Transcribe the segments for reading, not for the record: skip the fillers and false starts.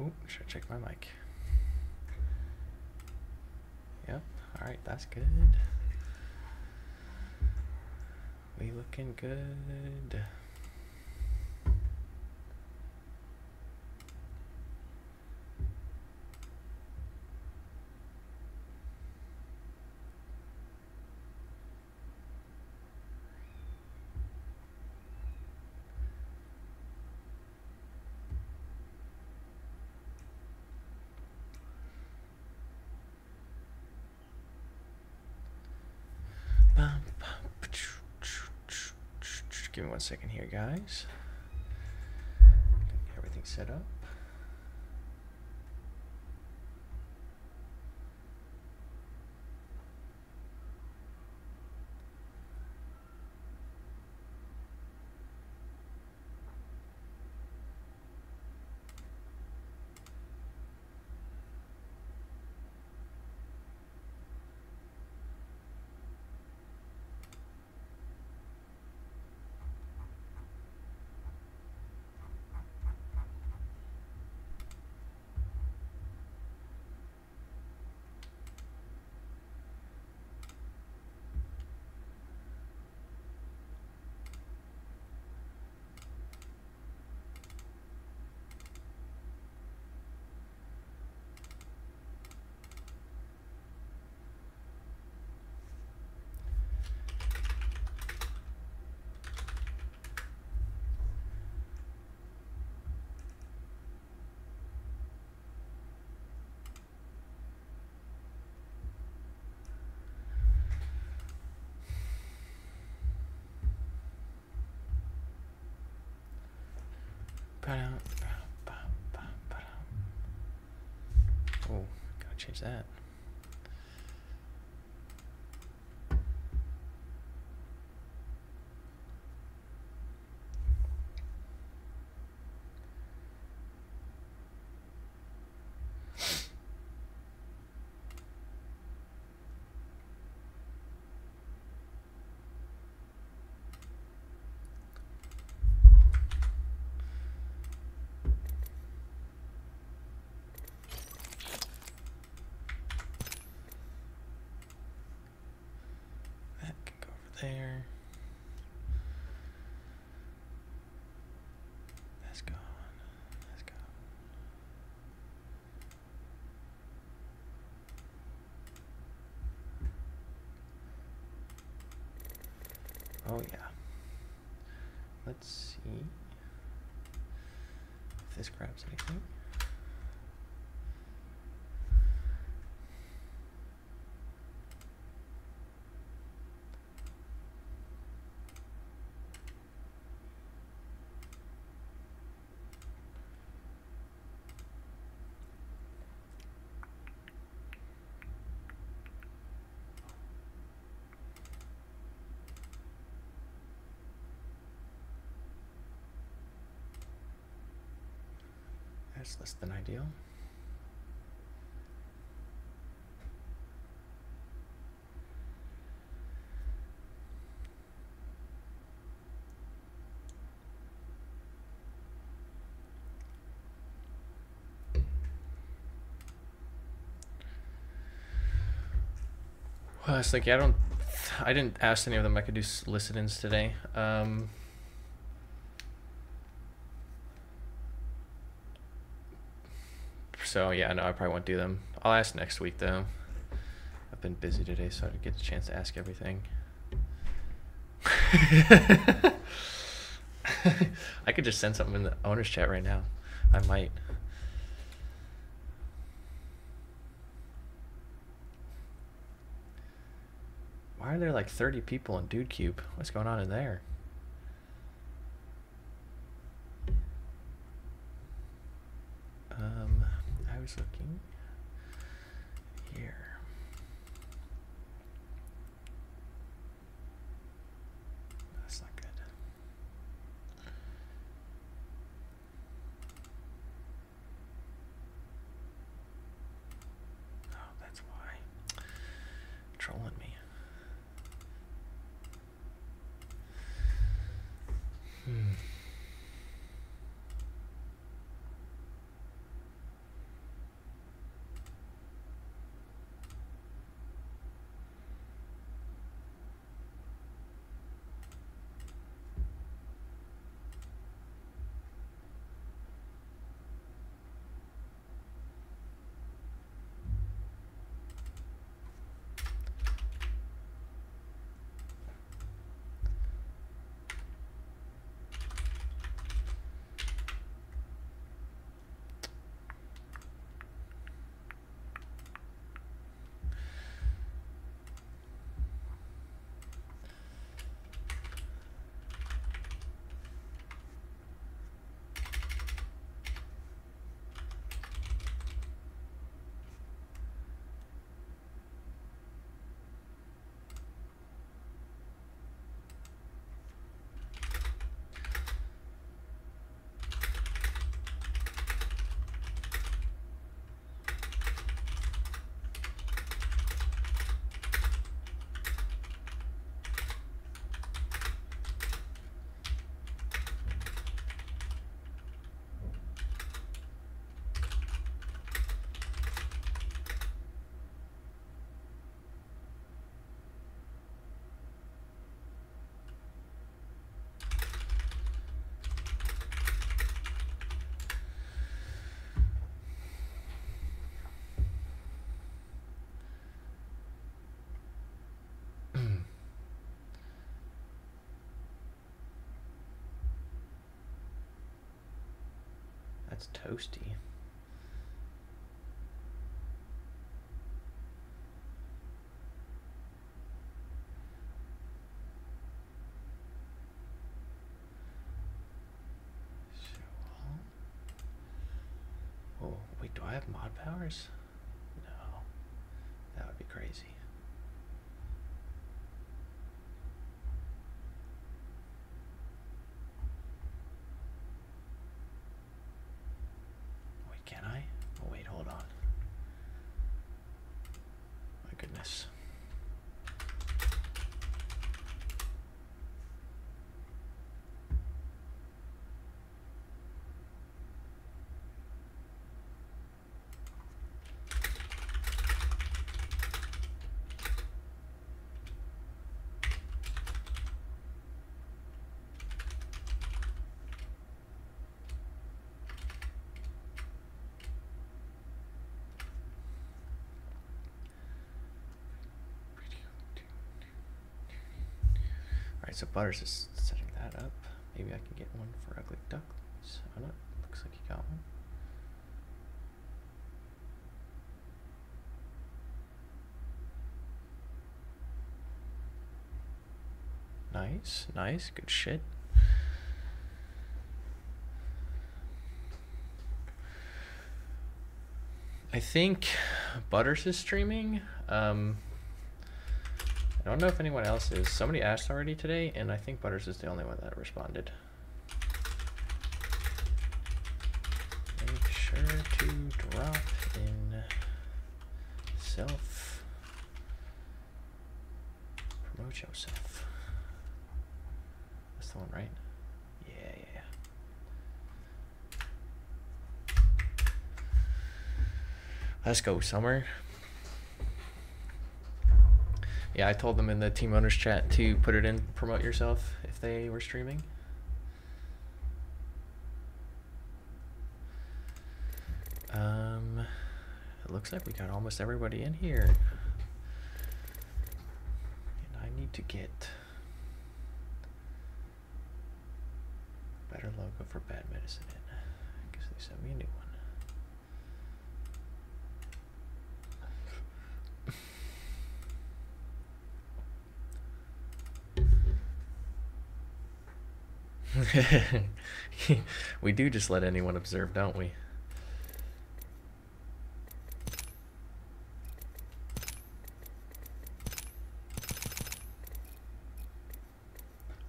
Ooh, should I check my mic? Yep. All right, that's good. We looking good. Give me 1 second here, guys. Get everything set up. Oh, gotta change that. That can go over there. That's gone. That's gone. Oh yeah. Let's see if this grabs anything. That's less than ideal. Well, it's like I didn't ask any of them I could do solicitants today. So yeah, no, I probably won't do them. I'll ask next week though. I've been busy today, so I didn't get a chance to ask everything. I could just send something in the owner's chat right now. I might. Why are there like 30 people in Dude Cube? What's going on in there? I was looking here. That's not good. Oh, that's why. Trolling me. It's toasty. Oh, wait, do I have mod powers? No. That would be crazy. Wait, can I? Oh, wait, hold on. My goodness. Alright, so Butters is setting that up. Maybe I can get one for Ugly Ducklings. Oh no, looks like he got one. Nice, nice, good shit. I think Butters is streaming. I don't know if anyone else is. Somebody asked already today, and I think Butters is the only one that responded. Make sure to drop in self. Promote yourself. That's the one, right? Yeah, yeah. Let's go, Summer. Yeah, I told them in the team owners chat to put it in promote yourself if they were streaming. It looks like we got almost everybody in here. And I need to get a better logo for Bad Medicine in. Because they sent me a new one. We do just let anyone observe, don't we?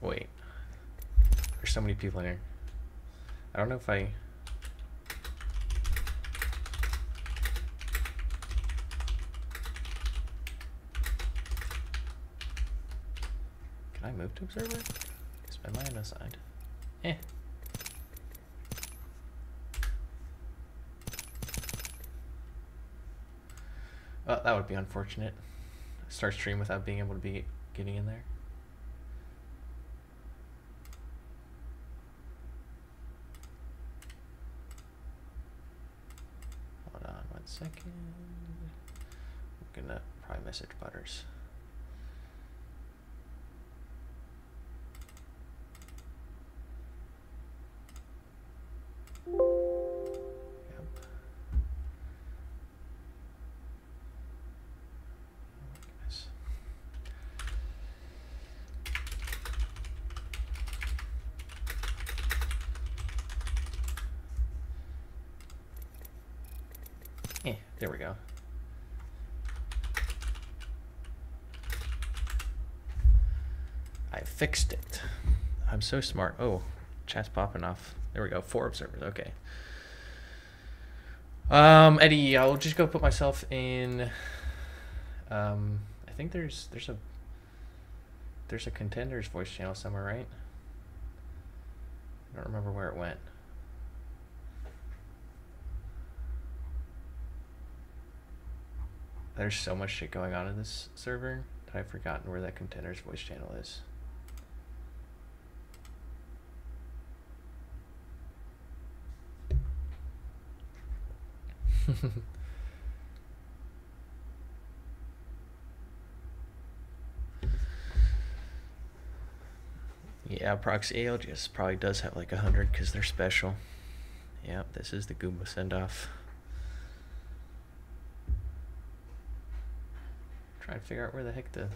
Wait. There's so many people in here. I don't know if I... Can I move to observer? Am I on the side? Eh. Oh, that would be unfortunate. Start stream without being able to be getting in there. Hold on 1 second. I'm gonna probably message Butters. There we go. I fixed it. I'm so smart. Oh, chat's popping off. There we go. 4 observers. Okay. Eddie, I'll just go put myself in. I think there's a Contenders voice channel somewhere, right? I don't remember where it went. There's so much shit going on in this server that I've forgotten where that Contenders voice channel is. Yeah, Proxy ALGS probably does have like 100 because they're special. Yep, this is the Goomba send-off. Trying to figure out where the heck the...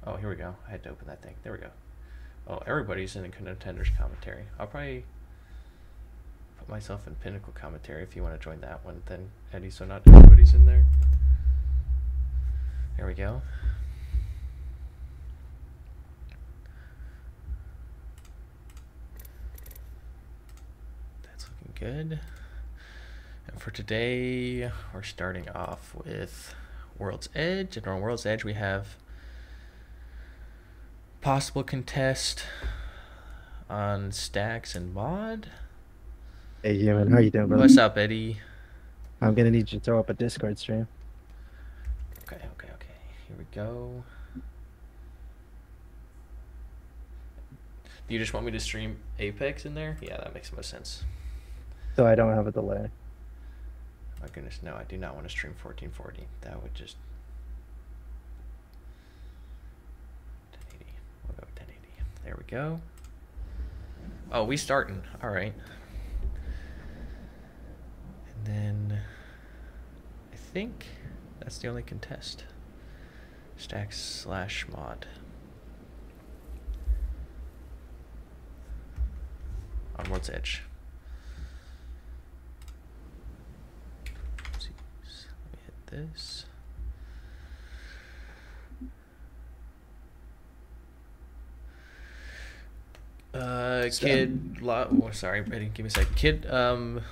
Oh, here we go. I had to open that thing. There we go. Oh, everybody's in the Contenders commentary. I'll probably put myself in Pinnacle commentary if you want to join that one then, Eddie, so not everybody's in there. There we go. That's looking good. And for today, we're starting off with World's Edge. And on World's Edge, we have possible contest on Stacks and Mod. Hey, human, how you doing, brother? What's up, Eddie? I'm gonna need you to throw up a Discord stream. Okay. Here we go. Do you just want me to stream Apex in there? Yeah, that makes most sense. So I don't have a delay. My goodness, no, I do not want to stream 1440. That would just... 1080. We'll go with 1080. There we go. Oh, we starting. All right. And then I think that's the only contest. Stacks/mod. On World's Edge. Oopsies. Let me hit this. Sorry, Eddie, give me a second. Kid,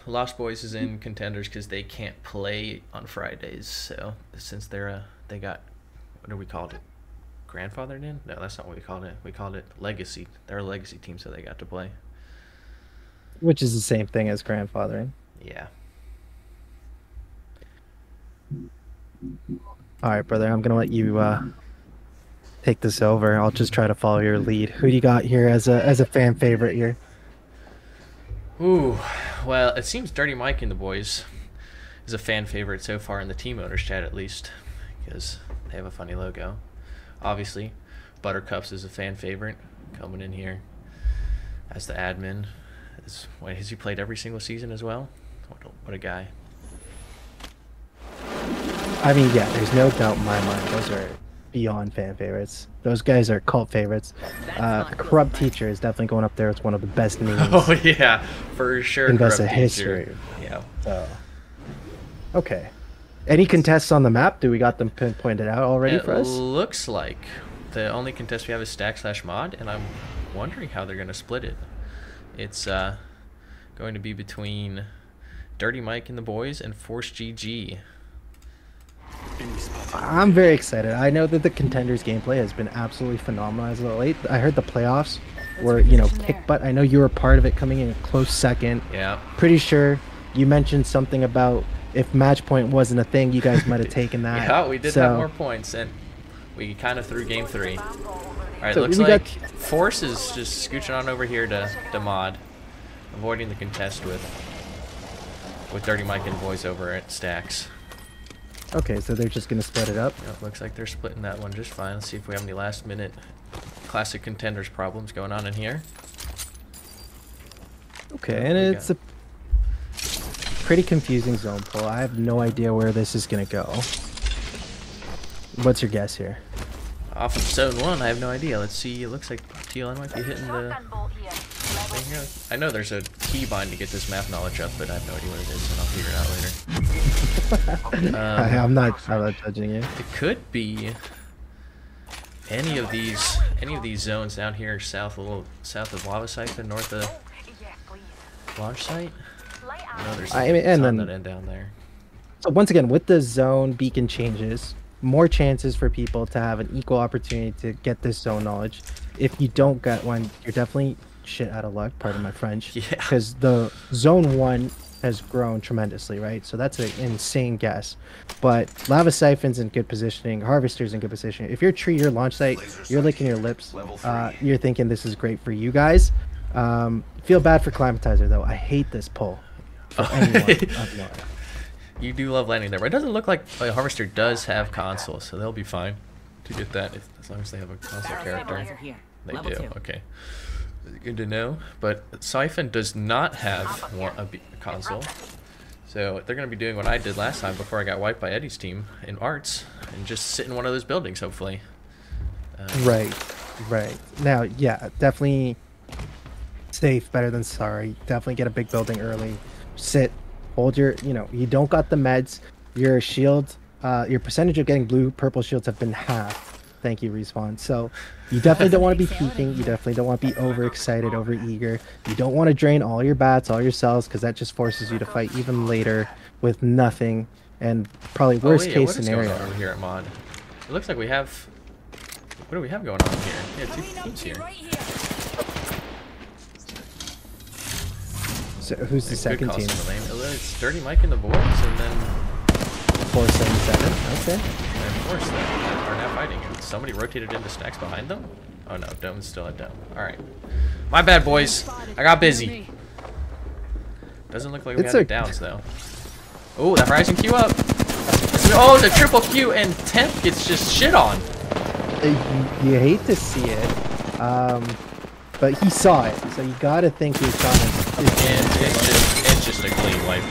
Lost Boys is in Contenders because they can't play on Fridays. So since they're they got, what do we call it? Grandfathered in? No, that's not what we called it. We called it Legacy. They're a Legacy team, so they got to play. Which is the same thing as grandfathering. Yeah. All right, brother. I'm gonna let you take this over. I'll just try to follow your lead. Who do you got here as a fan favorite here? Ooh, well, it seems Dirty Mike and the boys is a fan favorite so far in the team owners chat, at least, because they have a funny logo. Obviously, Buttercups is a fan favorite, coming in here as the admin. Has he played every single season as well? What a guy. I mean, yeah, there's no doubt in my mind. Those are beyond fan favorites. Those guys are cult favorites. Corrupt Teacher is definitely going up there. It's one of the best names. Oh yeah, for sure. In Vesta history. Yeah. Okay. Any contests on the map? Do we got them pinpointed out already for us? It looks like the only contest we have is Stack/mod, and I'm wondering how they're going to split it. It's going to be between Dirty Mike and the boys and Force GG. I'm very excited. I know that the Contenders gameplay has been absolutely phenomenal as of late. I heard the playoffs were, kick butt. I know you were part of it, coming in a close second. Yeah. Pretty sure you mentioned something about if match point wasn't a thing, you guys might have taken that. Yeah, we did have more points, and we kind of threw game 3. All right, So looks like Force is just scooching on over here to Mod, avoiding the contest with Dirty Mike and the boys over at Stacks. Okay, so they're just going to split it up? Yep, looks like they're splitting that one just fine. Let's see if we have any last-minute classic Contenders problems going on in here. Okay, and it's a pretty confusing zone pull. I have no idea where this is going to go. What's your guess here? Off of zone 1, I have no idea. Let's see. It looks like TLN might be hitting the thing here. I know there's a keybind to get this map knowledge up, but I have no idea what it is, and I'll figure it out later. I'm not judging you. It could be any of these zones down here south, a little south of Lava Siphon, north of launch site. I know there's that end down there. So once again, with the zone beacon changes, more chances for people to have an equal opportunity to get this zone knowledge. If you don't get one, you're definitely shit out of luck, pardon my French. Yeah. Because the zone 1 has grown tremendously, right? So that's an insane guess. But Lava Siphon's in good positioning, Harvester's in good position. If you're Tree, your launch site, you're licking your lips. You're thinking this is great for you guys. Feel bad for Climatizer though. I hate this pull for anyone. You do love landing there, but it doesn't look like Harvester does have console, so they'll be fine to get that as long as they have a console character. They do. Okay. Good to know. But Siphon does not have a console, so they're going to be doing what I did last time before I got wiped by Eddie's team in arts, and just sit in one of those buildings, hopefully. Right. Now, yeah, definitely safe, better than sorry. Definitely get a big building early. Sit, hold your, you don't got the meds. Your shield, your percentage of getting blue, purple shields have been halved. Thank you, Respawn. So you definitely don't want to be peeking. You definitely don't want to be overexcited, overeager. You don't want to drain all your bats, all your cells, because that just forces you to fight even later with nothing. And probably worst case scenario. What is going on over here at Mod? It looks like we have... What do we have going on here? Yeah, 2 teams here. So who's the second team? It's Dirty Mike and the boys, and then 477. Okay. And Force that are now fighting. And somebody rotated into stacks behind them. Oh no, Dome's still at Dome. All right, my bad, boys. I got busy. Doesn't look like we got any downs though. Oh, that Horizon Q up. Oh, the triple Q, and Temp gets just shit on. You hate to see it, but he saw it, so you gotta think he saw it. It's just a clean wipe.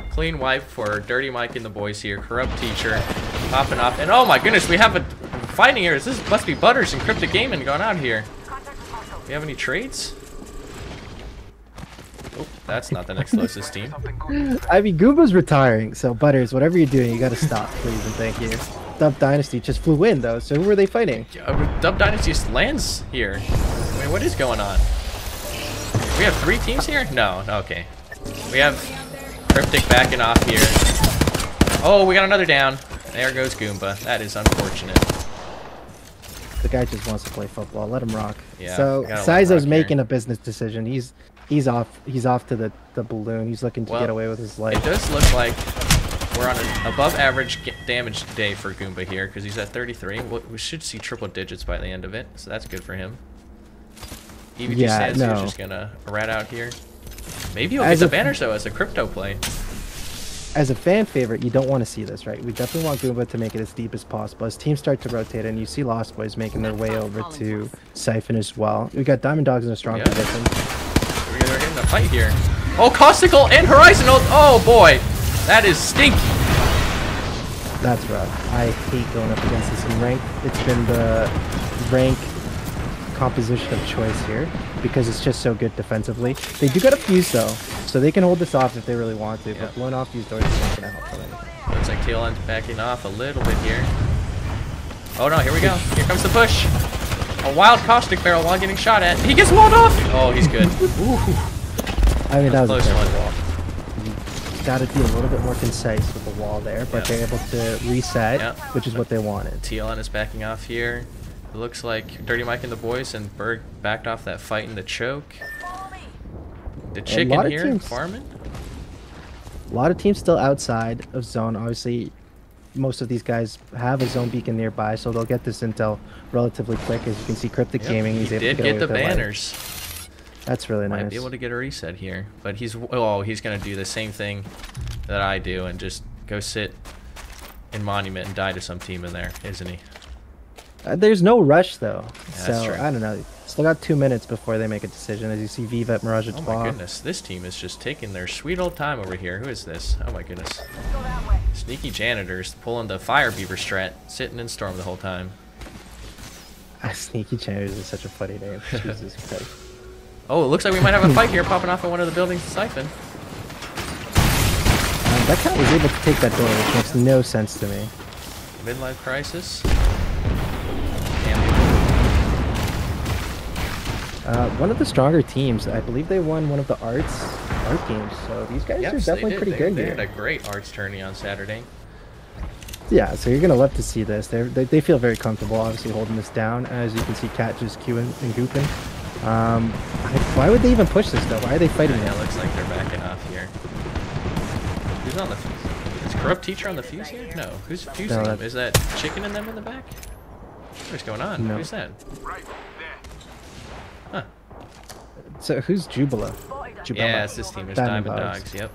Clean wipe for Dirty Mike and the boys here. Corrupt Teacher popping off, and oh my goodness, we have a fighting here. This must be Butters and Cryptic Gaming going out here. Do we have any trades? Oh, that's not the next closest team. I mean, Goomba's retiring, so Butters, whatever you're doing, you gotta stop, please and thank you. Dub Dynasty just flew in though, so who were they fighting? Dub Dynasty just lands here. I mean, what is going on? We have 3 teams here? No, okay. We have Cryptic backing off here. Oh, we got another down. There goes Goomba. That is unfortunate. The guy just wants to play football. Let him rock. Yeah, so Sizo's making a business decision. He's off to the balloon. He's looking to get away with his life. It does look like we're on an above average damage day for Goomba here because he's at 33. We should see triple digits by the end of it, so that's good for him. EVG Sands is just gonna rat out here. Maybe he'll get the banners though as a crypto play. As a fan favorite, you don't want to see this, right? We definitely want Goomba to make it as deep as possible. As teams start to rotate, and you see Lost Boys making their way over to Siphon as well. We got Diamond Dogs in a strong position. We're getting a fight here. Oh, Caustical and Horizon! Oh boy! That is stinky. That's rough. I hate going up against this in rank. It's been the rank composition of choice here because it's just so good defensively. They do got a fuse though, so they can hold this off if they really want to, but blowing off these doors is not going to help them. Looks like Tailend's backing off a little bit here. Oh no, here we go. Here comes the push. A wild Caustic Barrel while getting shot at. He gets walled off! Oh, he's good. I mean, that was a close one. Wall. Got to be a little bit more concise with the wall there, but they're able to reset, which is what they wanted. TLN is backing off here. It looks like Dirty Mike and the boys and Berg backed off that fight in the choke. The chicken here farming. A lot of teams still outside of zone. Obviously, most of these guys have a zone beacon nearby, so they'll get this intel relatively quick. As you can see, Cryptic Gaming, he's able to get the banners. That's really nice. Might be able to get a reset here, but he's gonna do the same thing that I do and just go sit in Monument and die to some team in there, isn't he? There's no rush though, so that's true. I don't know. Still got 2 minutes before they make a decision. As you see, Viva at Mirage at 12. Oh my goodness, this team is just taking their sweet old time over here. Who is this? Oh my goodness. Sneaky janitors pulling the Fire Beaver strat, sitting in Storm the whole time. Sneaky janitors is such a funny name. Jesus Christ. Oh, it looks like we might have a fight here popping off in one of the buildings. Siphon. That cat was able to take that door, which makes no sense to me. Midlife Crisis. One of the stronger teams. I believe they won one of the art teams. So these guys are definitely pretty good here. They had a great arts tourney on Saturday. Yeah, so you're gonna love to see this. They feel very comfortable, obviously holding this down. As you can see, Cat just queuing and gooping. Why would they even push this though? Why are they fighting it? Looks like they're backing off here. Who's on the fuse? Is Corrupt Teacher on the fuse here? No. Who's fusing them? Is that Chicken and them in the back? What's going on? No. Who's that? Huh. So who's Jubilo? Yeah, it's this team. There's Diamond Dogs. Yep.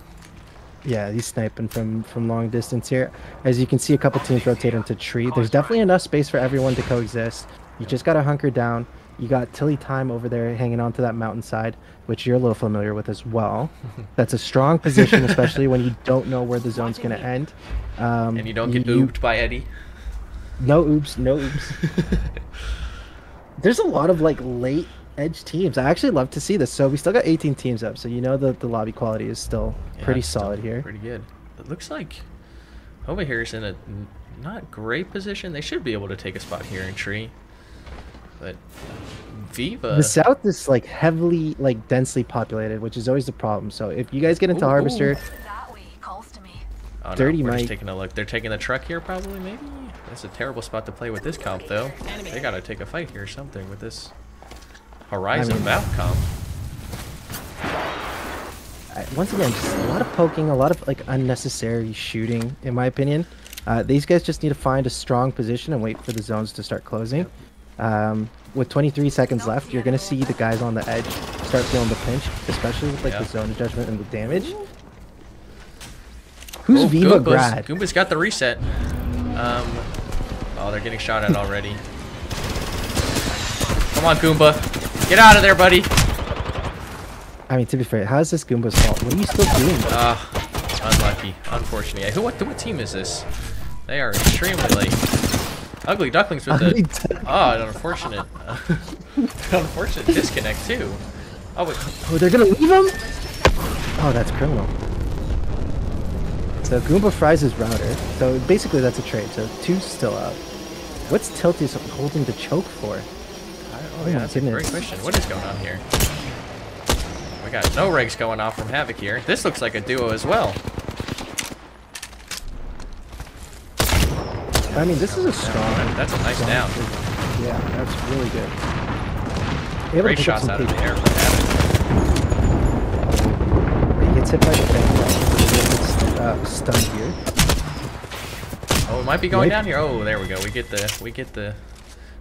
Yeah, he's sniping from long distance here. As you can see, a couple teams rotate into tree. There's definitely enough space for everyone to coexist. You just gotta hunker down. You got Tilly Time over there hanging on to that mountainside, which you're a little familiar with as well. That's a strong position, especially when you don't know where the zone's gonna end. And you don't get ooped by Eddie. No oops, no oops. There's a lot of like late edge teams. I actually love to see this. So we still got 18 teams up, so you know the lobby quality is still pretty solid here. Pretty good. It looks like over here is in a not great position. They should be able to take a spot here in tree. But Viva, the south is like heavily like densely populated, which is always the problem. So if you guys get into Harvester, oh, Dirty no, we're Mike. just taking a look. They're taking the truck here probably, maybe? That's a terrible spot to play with this comp though. They gotta take a fight here or something with this Horizon Valve comp. Once again, just a lot of poking, a lot of like unnecessary shooting, in my opinion. These guys just need to find a strong position and wait for the zones to start closing. With 23 seconds left, you're gonna see the guys on the edge start feeling the pinch, especially with like the zone judgment and the damage. Who's Viva Grad? Goomba's got the reset. Oh, they're getting shot at already. Come on, Goomba. Get out of there, buddy. I mean, to be fair, how is this Goomba's fault? What are you still doing? Unlucky. Unfortunately. What team is this? They are extremely late. Ugly Ducklings with the... Oh, an unfortunate... unfortunate disconnect, too. Oh, wait. Oh, they're gonna leave him? Oh, that's criminal. So Goomba fries his router. So basically that's a trade. So 2's still out. What's Tilty holding the choke for? Oh, yeah, that's a great question. What is going on here? We got no regs going off from Havoc here. This looks like a duo as well. I mean, this is a strong... That's a nice down. Yeah, that's really good. Great shots out of the air from Havoc. He gets hit by the thing. Stunned here. Oh, it might be going down here. Oh, there we go. We get the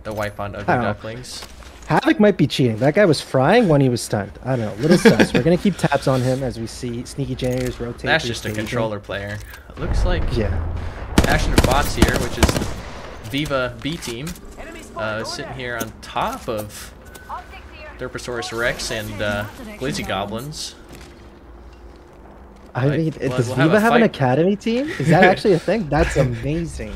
wipe on Ugly Ducklings. Havoc might be cheating. That guy was frying when he was stunned. I don't know. Little sus. We're gonna keep tabs on him as we see Sneaky Janitors rotate. That's just a controller player. It looks like Passionate Bots here, which is Viva B team, sitting here on top of Derposaurus Rex and Glizzy Goblins. I mean, does Viva have an academy team? Is that actually a thing? That's amazing.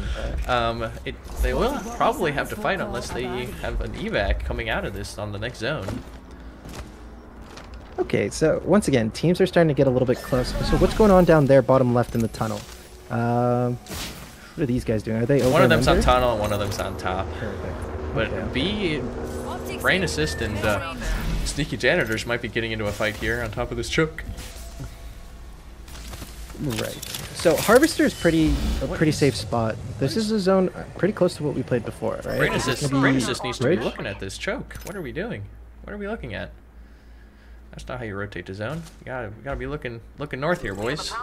They will probably have to fight unless they have an evac coming out of this on the next zone. Okay, so once again, teams are starting to get a little bit close. So what's going on down there, bottom left in the tunnel? What are these guys doing? Are they over? One of them's on tunnel and one of them's on top. Perfect. But okay. Brain Assist and Sneaky Janitors might be getting into a fight here on top of this choke. Right. So Harvester is a pretty safe spot. This is a zone pretty close to what we played before, right? Brain Assist needs to be looking at this choke. What are we doing? What are we looking at? That's not how you rotate the zone. You gotta be looking north here, boys.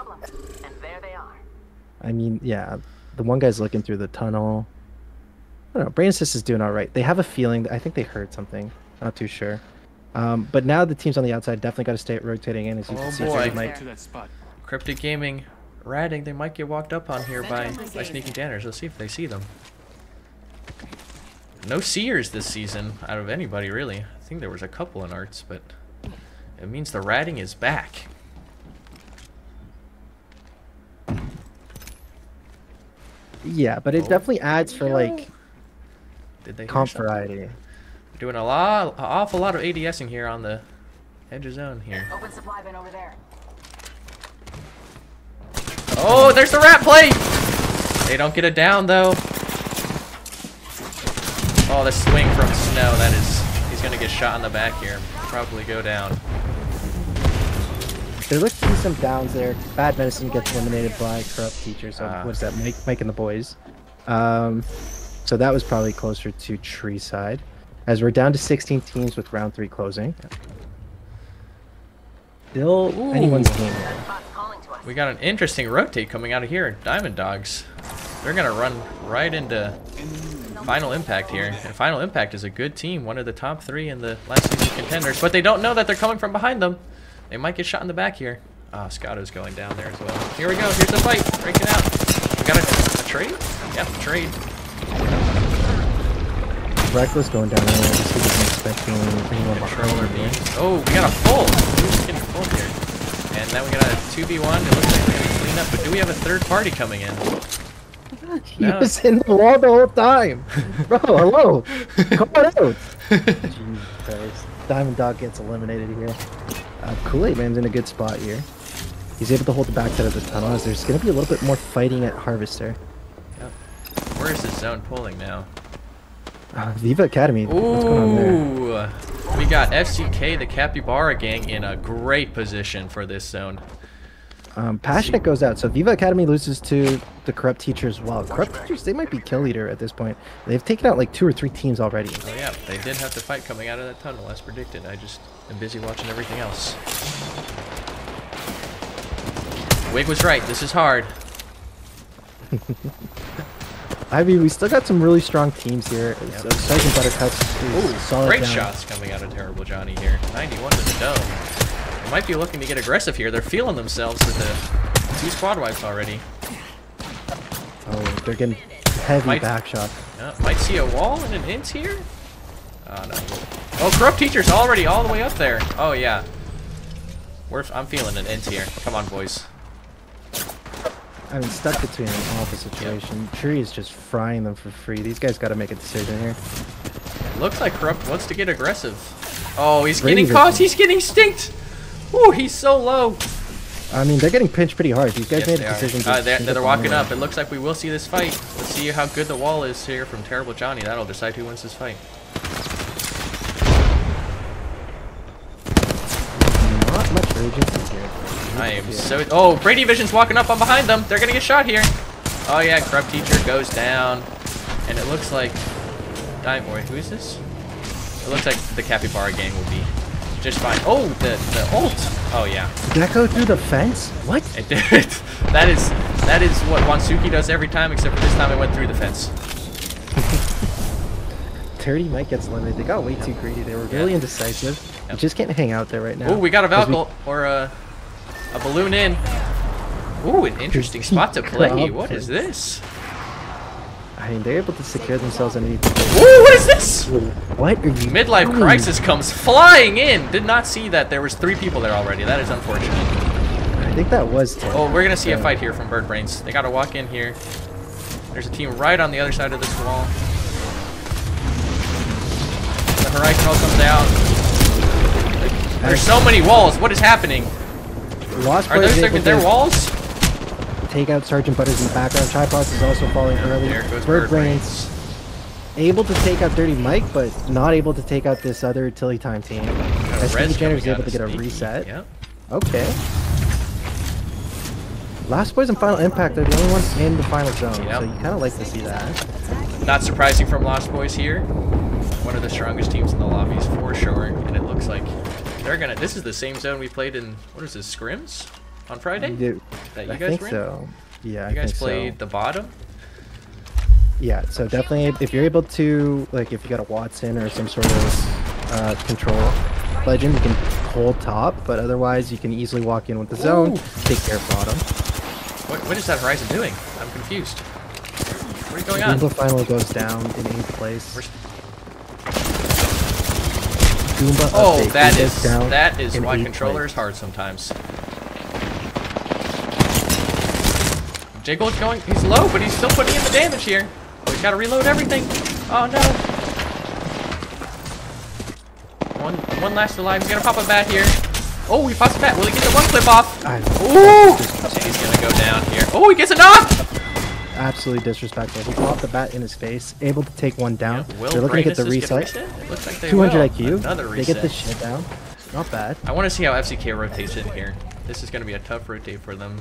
I mean, yeah, the one guy's looking through the tunnel. I don't know. Brain Assist is doing all right. They have a feeling that I think they heard something. Not too sure. But now the teams on the outside definitely got to stay rotating in, as you can see. Boy. Cryptic Gaming ratting, they might get walked up on here by Sneaky Janitors. Let's see if they see them. No seers this season out of anybody, really. I think there was a couple in Arts, but it means the ratting is back. Yeah, but it definitely adds for like comp variety. We're doing an awful lot of ADSing here on the edge of zone here. Open supply bin over there. Oh, there's the rat play! They don't get it down though. Oh, the swing from Snow, he's gonna get shot in the back here. Probably go down. There looks to be some downs there. Bad Medicine gets eliminated by Corrupt Teacher. So what is that? Mike and the boys. So that was probably closer to Tree side. As we're down to 16 teams with round 3 closing. Still anyone's game. We got an interesting rotate coming out of here. Diamond Dogs. They're gonna run right into Final Impact here. And Final Impact is a good team, one of the top 3 in the last season contenders. But they don't know that they're coming from behind them. They might get shot in the back here. Ah, Scotto's going down there as well. Here we go. Here's the fight. Breaking out. We got a trade? Yeah, trade. Reckless going down there. This isn't expecting anyone Controller behind beam. me. Oh, we got a full. Who's getting full here? And then we got a 2v1. It looks like we have a cleanup, but do we have a third party coming in? He was in the wall the whole time. Bro, hello. Come on out. Jesus Christ. Diamond Dog gets eliminated here. Kool-Aid Man's in a good spot here. He's able to hold the backside of the tunnel as there's going to be a little bit more fighting at Harvester. Yep. Where is this zone pulling now? Viva Academy. What's going on there? We got FCK, the Capybara gang, in a great position for this zone. Passionate goes out, so Viva Academy loses to the Corrupt Teacher as well. Corrupt Teachers, they might be kill leader at this point. They've taken out like 2 or 3 teams already. Oh yeah, they did have to fight coming out of that tunnel as predicted. I just am busy watching everything else. Wig was right, this is hard. I mean, we still got some really strong teams here. Yep. So Sergeant Buttercuts is solid Great down. shots coming out of Terrible Johnny here. 91 to the dome. They might be looking to get aggressive here. They're feeling themselves with the 2 squad wipes already. Oh, they're getting heavy back shots. Yeah, might see a wall and an int here. Oh no. Oh, Corrupt Teacher's already all the way up there. Oh yeah. I'm feeling an int here. Come on, boys. I mean, stuck between an awful situation. Tree is just frying them for free. These guys got to make a decision here. Looks like Corrupt wants to get aggressive. Oh, he's Brady getting caught. He's getting stinked. Ooh, he's so low. I mean, they're getting pinched pretty hard. These guys Yes, made a decision. they're walking up. It looks like we will see this fight. Let's see how good the wall is here from Terrible Johnny. That'll decide who wins this fight. Not much urgency here. I am so... Oh, Brady Vision's walking up on behind them. They're going to get shot here. Oh, yeah, Corrupt Teacher goes down. And it looks like... Wait, who is this? It looks like the Capybara gang will be just fine. Oh, the ult. Oh, yeah. Did that go through the fence? What? It did. That is what Wansuki does every time, except for this time it went through the fence. 30 Mike gets eliminated. They got way too greedy. They were really indecisive. Yep. You just can't hang out there right now. Oh, we got a Valkyrie or a balloon in. Ooh, an interesting spot to play. What is this? I mean, they're able to secure themselves underneath. Ooh, what is this? What are you Midlife doing? Crisis comes flying in. Did not see that. There was 3 people there already. That is unfortunate. I think that was 10. Oh, we're going to see a fight here from Bird Brains. They got to walk in here. There's a team right on the other side of this wall. The Horizon all comes out. There's so many walls. What is happening? Lost Are those their walls? Take out Sergeant Butters in the background. Tripods is also falling early. There goes Bird Brains able to take out Dirty Mike, but not able to take out this other Tilly Time team. SD Jenner is able to get a reset. Yep. Okay. Last Boys and Final Impact, they're the only ones in the final zone, Yep. so you kind of like to see that. Not surprising from Lost Boys here. One of the strongest teams in the lobbies for sure, and it looks like they're gonna. This is the same zone we played in. What is this? Scrims on Friday? That you I guys think were in? so. Yeah, You guys think played so. the bottom. Yeah, so definitely if you're able to, like if you got a Watson or some sort of control legend, you can hold top, but otherwise you can easily walk in with the zone, take care of bottom. What is that Horizon doing? I'm confused. What is going on? Goomba finally goes down in 8th place. Where's- Goomba Oh, update. that Goomba's is down in why 8th controller place. is hard sometimes. J Gold's going. He's low, but he's still putting in the damage here. Oh, he's got to reload everything. Oh no. One last alive. He's gonna pop a bat here. Oh, he pops a bat. Will he get the 1 clip off? Ooh! He's gonna go down here. Oh, he gets a knock. Absolutely disrespectful. He popped the bat in his face, able to take one down. Will They're looking to get the Brainus is gonna reset. It looks like they 200 will. IQ. Another They reset. get the shit down. Not bad. I want to see how FCK rotates in here. This is going to be a tough rotate for them.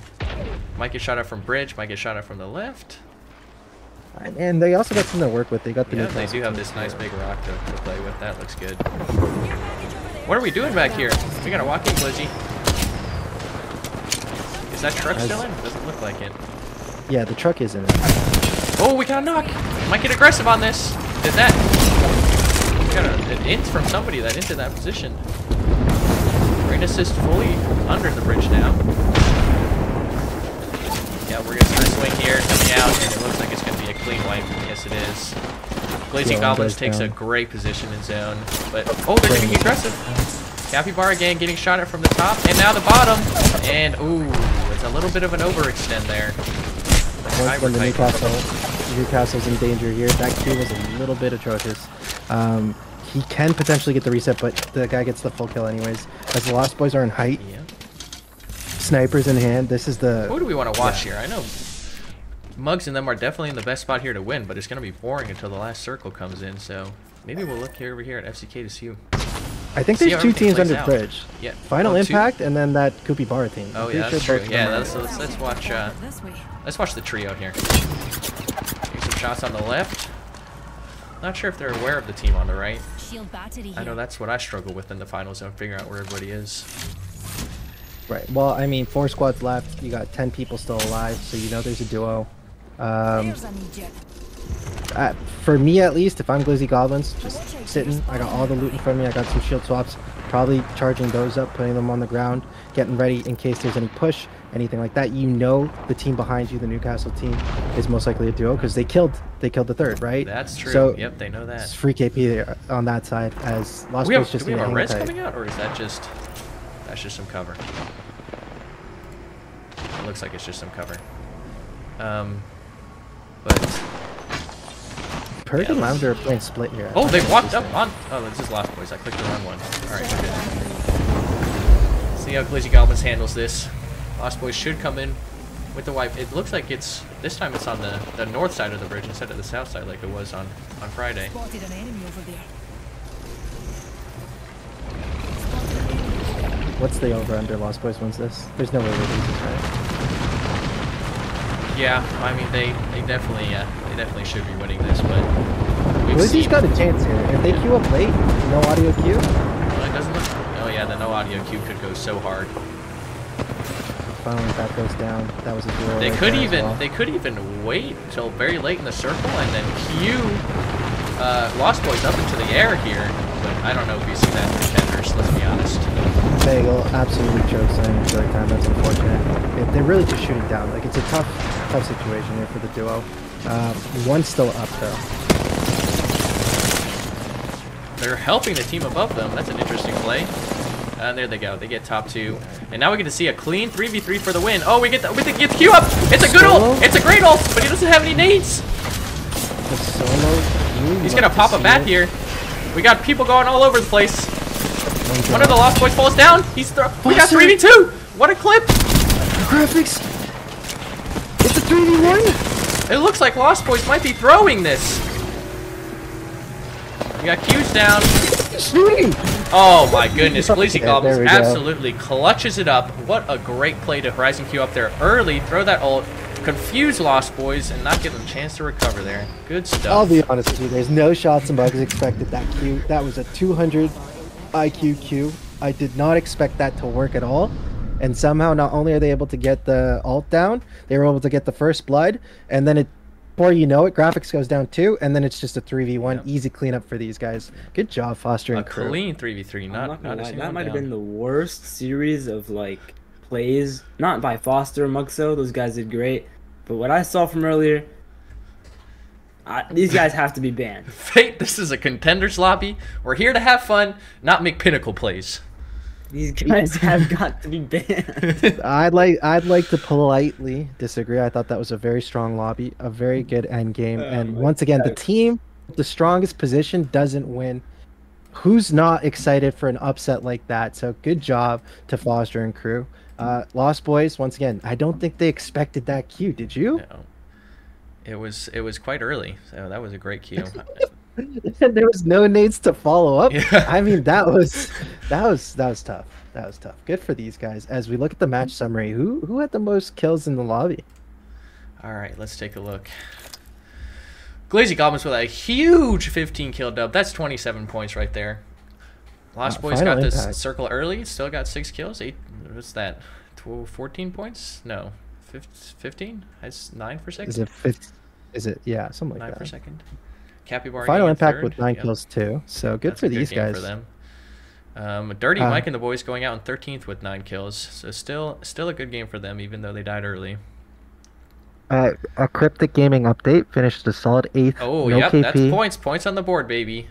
Might get shot at from bridge, might get shot at from the left. And they also got something to work with. They got the Yeah, new they do have this nice big rock to play with. That looks good. What are we doing back here? We got a walking glitchy. Is that truck still in? Doesn't look like it. Yeah, the truck is in it. Oh, we got a knock. Might get aggressive on this. Did that. We got an int from somebody that into that position. Rain assist fully under the bridge now. Yeah, we're gonna start swing here, coming out, and it looks like it's gonna be a clean wipe. Yes, it is. Glazing Goblins takes a great position in zone, but oh, they're getting aggressive. Capybara again getting shot at from the top, and now the bottom, and ooh, it's a little bit of an overextend there. Once again, the Newcastle's in danger here. That Q was a little bit atrocious. He can potentially get the reset, but the guy gets the full kill anyways. As the Lost Boys are in height, snipers in hand. This is the. Who do we want to watch here? I know Mugs and them are definitely in the best spot here to win, but it's going to be boring until the last circle comes in. So maybe we'll look over here at FCK to see who. I think there's two teams under bridge. Yeah. Final Impact and then that Capybara team. Oh yeah, that's true. Yeah, let's watch. Let's watch the trio here. Take some shots on the left. Not sure if they're aware of the team on the right. I know that's what I struggle with in the final zone, figuring out where everybody is. Right. Well, I mean, 4 squads left. You got 10 people still alive, so you know there's a duo. For me, at least, if I'm Glizzy Goblins, just sitting. I got all the loot in front of me. I got some shield swaps. Probably charging those up, putting them on the ground, getting ready in case there's any push, anything like that. You know the team behind you, the Newcastle team, is most likely a duo because they killed the third, right? That's true. So yep, they know that. It's free KP there on that side as Lost Boys just. Do we have a res coming out, or is that just some cover? It looks like it's just some cover. But Perk and Lavender are playing split here. Oh, they walked up on. Oh, this is Lost Boys. I clicked the wrong one. All right, good. See how Glizzy Goblins handles this. Lost Boys should come in with the wipe. It looks like it's this time it's on the north side of the bridge instead of the south side like it was on Friday. Spotted an enemy over there. What's the over under Lost Boys wins this? There's no way they lose this, right? Yeah, I mean they definitely should be winning this, but Glizzy's got a chance here. If they queue up late, no audio queue. Well, it doesn't look. Oh yeah, the no audio queue could go so hard. Finally, that goes down. That was a duel. They could even wait until very late in the circle and then queue Lost Boys up into the air here. But I don't know if you see that in Contenders. Let's be honest. Bagel absolutely chokes in third time. That's unfortunate. They're really just shooting down. Like it's a tough situation here for the duo. One's still up though. They're helping the team above them. That's an interesting play. And there they go. They get top 2. And now we get to see a clean 3v3 for the win. Oh, we get the Q up. It's a good ult. It's a great ult, but he doesn't have any nades. The solo. He's gonna pop a bat here. We got people going all over the place. One of the Lost Boys falls down. We got 3v2. What a clip. Graphics. It's a 3v1. It looks like Lost Boys might be throwing this. We got Q's down. Shooting. Oh my goodness, Glizzy Goblins go. absolutely clutches it up. What a great play to Horizon Q up there early. Throw that ult, confuse Lost Boys, and not give them a chance to recover there. Good stuff. I'll be honest with you, there's no shots and bugs expected that Q. That was a 200 IQ Q. I did not expect that to work at all. And somehow not only are they able to get the ult down, they were able to get the first blood, and then before you know it, graphics goes down 2, and then it's just a 3v1. Yep. Easy cleanup for these guys. Good job, Foster and crew. A clean 3v3, not that might have been the worst series of like plays, not by Foster or Muxo. Those guys did great, but what I saw from earlier, these guys have to be banned. Fate, this is a Contenders lobby. We're here to have fun, not make pinnacle plays. These guys have got to be banned. I'd like to politely disagree. I thought that was a very strong lobby, a very good end game, and once again, the team, the strongest position doesn't win. Who's not excited for an upset like that? So good job to Foster and crew. Lost Boys, once again, I don't think they expected that Q. Did you? No. It was quite early, so that was a great Q. There was no nades to follow up. Yeah. I mean, that was tough. That was tough. Good for these guys. As we look at the match summary, who had the most kills in the lobby? All right, let's take a look. Glazzy Goblins with a huge 15 kill dub. That's 27 points right there. Lost Boys got this circle early. Still got 6 kills. 8. What's that? 14 points? No, 15. That's 9 for second. Is it 15? Is it? Yeah, something like 9 that. 9 per second. Capybara Final Impact third. with 9 kills too. So good That's for a good these game guys. for them. Dirty Mike and the boys going out in 13th with 9 kills. So still a good game for them, even though they died early. A Cryptic Gaming update finished a solid 8th. Oh, no yep, KP. that's points. Points on the board, baby.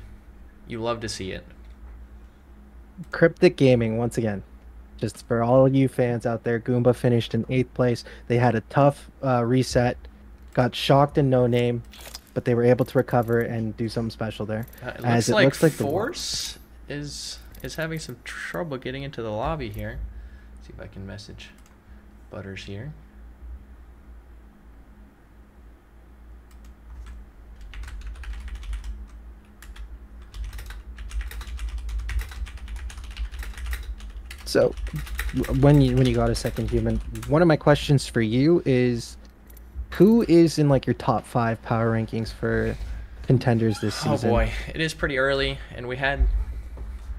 You love to see it. Cryptic Gaming, once again, just for all you fans out there, Goomba finished in 8th place. They had a tough reset, got shocked in no name, but they were able to recover and do something special there. It looks like Force is having some trouble getting into the lobby here. Let's see if I can message Butters here. So, when you got a second human, one of my questions for you is, who is in like your top 5 power rankings for contenders this season? Oh boy, it is pretty early, and we had,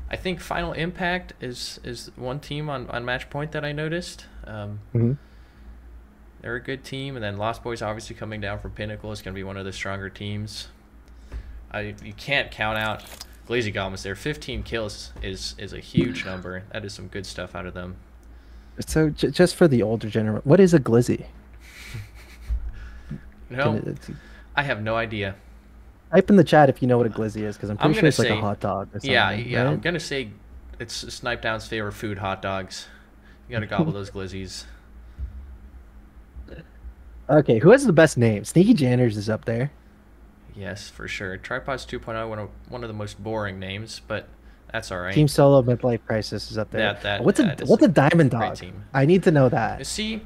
I think Final Impact is one team on Match Point that I noticed. They're a good team, and then Lost Boys obviously coming down from Pinnacle is going to be one of the stronger teams. You can't count out Glazy Goblins. Their 15 kills is a huge number. That is some good stuff out of them. So just for the older generation, what is a glizzy? No, I have no idea. Type in the chat if you know what a glizzy is, because I'm pretty sure it's like say, a hot dog or something. Yeah, right? I'm gonna say it's Snipe Down's favorite food, hot dogs. You gotta gobble those glizzies. Okay, who has the best name? Sneaky Janners is up there. Yes, for sure. Tripods 2.0, one of the most boring names, but that's all right. Team Solo Midlife Crisis is up there. What's a Diamond Dog? Team. I need to know that. See,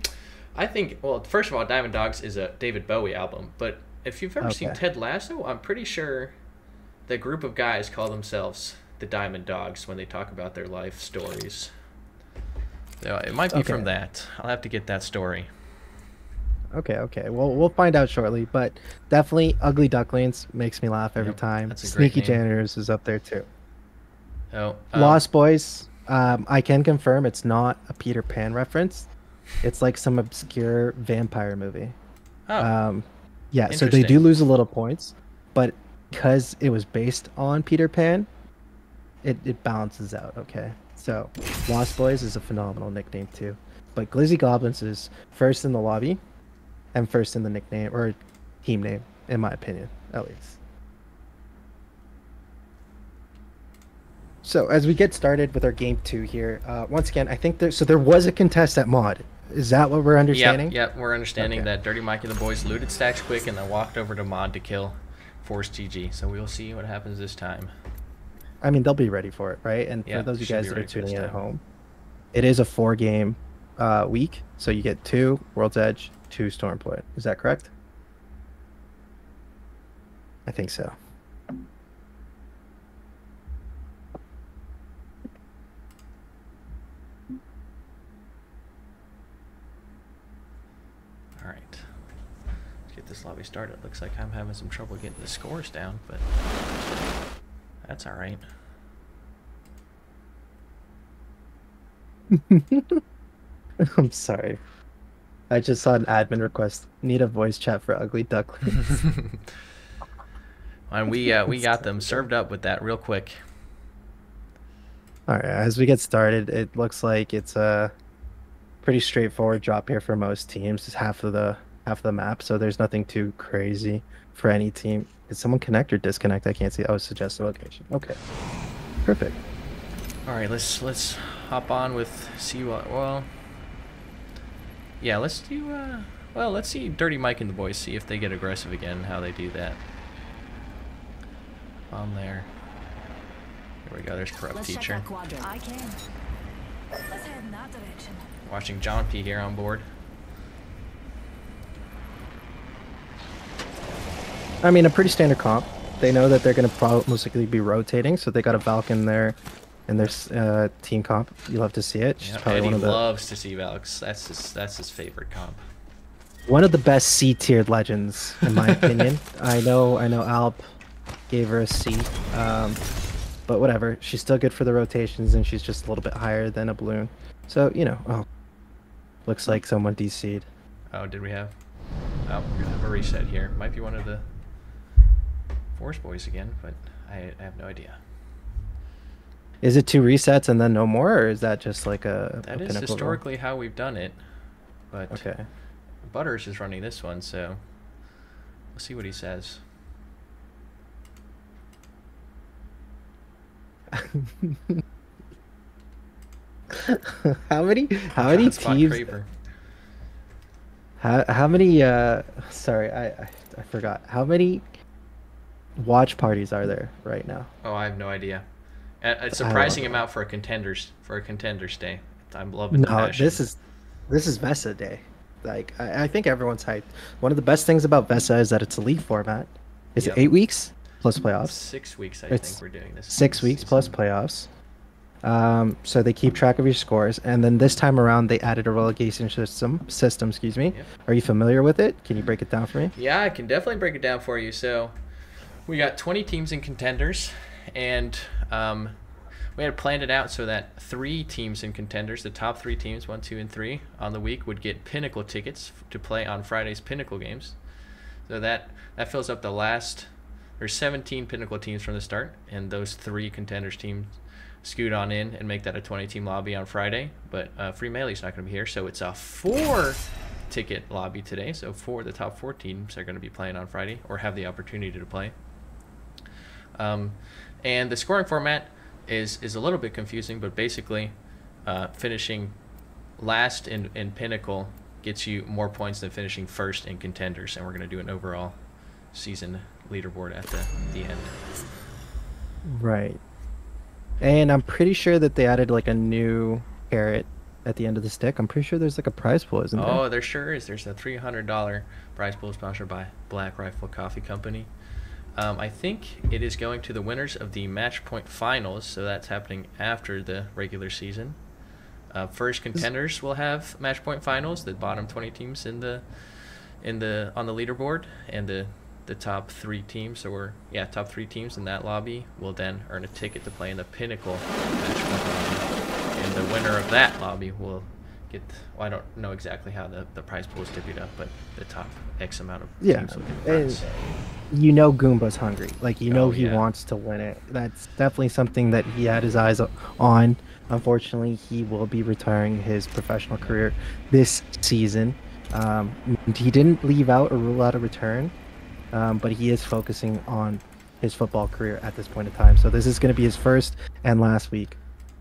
I think, well, first of all, Diamond Dogs is a David Bowie album, but if you've ever seen Ted Lasso, I'm pretty sure the group of guys call themselves the Diamond Dogs when they talk about their life stories. So it might be from that. I'll have to get that story. Okay. Well, we'll find out shortly, but definitely Ugly Ducklings makes me laugh every time. Sneaky Janitors is up there too. Lost Boys, I can confirm it's not a Peter Pan reference. It's like some obscure vampire movie. Yeah, so they do lose a little points, but because it was based on Peter Pan, it balances out, okay? So Lost Boys is a phenomenal nickname too. But Glizzy Goblins is first in the lobby and first in the nickname or team name, in my opinion, at least. So as we get started with our game 2 here, once again, I think there was a contest at mod. Is that what we're understanding? Yep, we're understanding that Dirty Mike and the boys looted Stacks quick and then walked over to mod to kill Force GG. So we'll see what happens this time. I mean, they'll be ready for it, right? And for those of you guys that are tuning in at home, it is a 4-game week. So you get 2 World's Edge, 2 Stormpoint. Is that correct? I think so. All right. Let's get this lobby started. Looks like I'm having some trouble getting the scores down, but that's all right. I'm sorry. I just saw an admin request. Need a voice chat for Ugly Ducklings. And we got them served up with that real quick. All right, as we get started, it looks like it's a pretty straightforward drop here for most teams. It's half of the map, so there's nothing too crazy for any team. Did someone connect or disconnect? I can't see. Oh, suggest a location. Okay, perfect. All right, let's hop on with yeah, let's do let's see Dirty Mike and the boys, see if they get aggressive again, how they do that. On there. Here we go, there's Corrupt Teacher. I can. Let's head in that direction. Watching John P here on board. I mean, a pretty standard comp. They know that they're going to most likely be rotating, so they got a Valk in their team comp. You'll have to see it. She's probably Eddie one of the loves to see Valks. That's his favorite comp. One of the best C-tiered legends, in my opinion. I know Alp gave her a C, but whatever. She's still good for the rotations, and she's just a little bit higher than a balloon. So, you know, looks like someone DC'd. Oh, did we have? Oh, we have a reset here. Might be one of the Force boys again, but I have no idea. Is it 2 resets and then no more, or is that just like a That is pinnacle rule? historically how we've done it, but Okay. Butters is running this one, so we'll see what he says. How many Spot teams? Kraber. How many? Sorry, I forgot. How many watch parties are there right now? Oh, I have no idea. A don't surprising know. amount for a contenders day. I'm loving the No, passion. this is Vesa Day. Like I think everyone's hyped. One of the best things about Vesa is that it's a league format. Is Yep. it 8 weeks plus playoffs? 6 weeks, I It's think we're doing this. 6 weeks plus season. playoffs. So they keep track of your scores, and then this time around they added a relegation system. Excuse me. Yep. Are you familiar with it? Can you break it down for me? Yeah, I can definitely break it down for you. So we got 20 teams in contenders, and we had planned it out so that 3 teams in contenders, the top 3 teams, 1, 2, and 3, on the week would get Pinnacle tickets to play on Friday's Pinnacle games. So that fills up the last. There's 17 Pinnacle teams from the start, and those 3 contenders teams scoot on in and make that a 20-team lobby on Friday. But Free Melee's not going to be here, so it's a 4-ticket lobby today. So the top 4 teams are going to be playing on Friday or have the opportunity to play. And the scoring format is a little bit confusing, but basically finishing last in Pinnacle gets you more points than finishing first in contenders, and we're going to do an overall season leaderboard at the end. Right. And I'm pretty sure that they added like a new carrot at the end of the stick. I'm pretty sure there's like a prize pool, isn't there? Oh, there sure is. There's a $300 prize pool sponsored by Black Rifle Coffee Company. I think it is going to the winners of the match point finals, so that's happening after the regular season. First contenders will have match point finals, the bottom 20 teams on the leaderboard, and the top 3 teams, top 3 teams in that lobby will then earn a ticket to play in the Pinnacle match point lobby. And the winner of that lobby will get, well, I don't know exactly how the prize pool is divvied up, but the top X amount of Yeah, teams will get the and prize. you know Goomba's hungry. Like you know Oh, he yeah. wants to win it. That's definitely something that he had his eyes on. Unfortunately, he will be retiring his professional career this season. He didn't leave out or rule out a return, but he is focusing on his football career at this point in time. So this is going to be his first and last week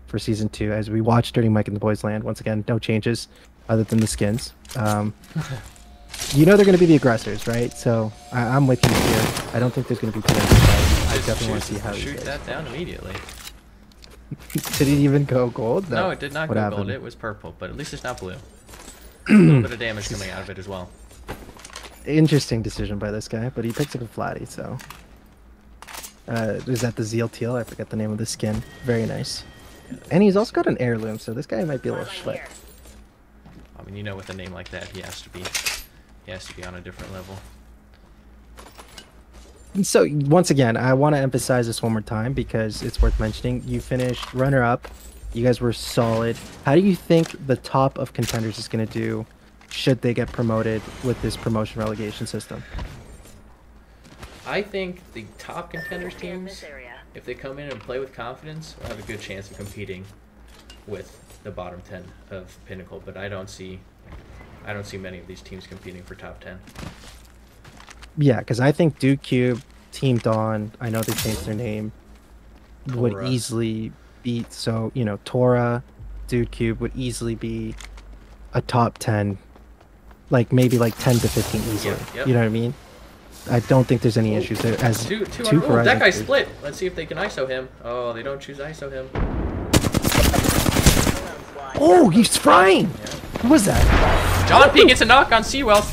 for season 2 as we watch Dirty Mike and the Boys Land. Once again, no changes other than the skins. You know they're going to be the aggressors, right? So I'm with you here. I don't think there's going to be too many fights. I Just definitely want to see how he shoot goes. that down immediately. Did it even go gold? No, it did not What go happened? gold. It was purple, but at least it's not blue. A little bit of damage coming out of it as well. Interesting decision by this guy, but he picked up a flatty, so. Is that the Zeal Teal? I forget the name of the skin. Very nice. And he's also got an heirloom, so this guy might be a little slick. I mean, you know, with a name like that, he has to be on a different level. So once again, I want to emphasize this one more time because it's worth mentioning. You finished runner-up. You guys were solid. How do you think the top of contenders is going to do should they get promoted with this promotion relegation system? I think the top contenders teams, if they come in and play with confidence, will have a good chance of competing with the bottom 10 of Pinnacle. But I don't see many of these teams competing for top 10. Yeah, because I think Duke Cube, Team Dawn, I know they changed their name, would Tora. easily beat. So, you know, Tora, Duke Cube would easily be a top 10, like maybe like 10 to 15 easily. Yep. You know what I mean? I don't think there's any issues there. As Two two on, oh, that Horizon guy teams. split. Let's see if they can ISO him. Oh, they don't choose ISO him. Oh, he's frying! Yeah. Who was that? John P gets a knock on Seawell.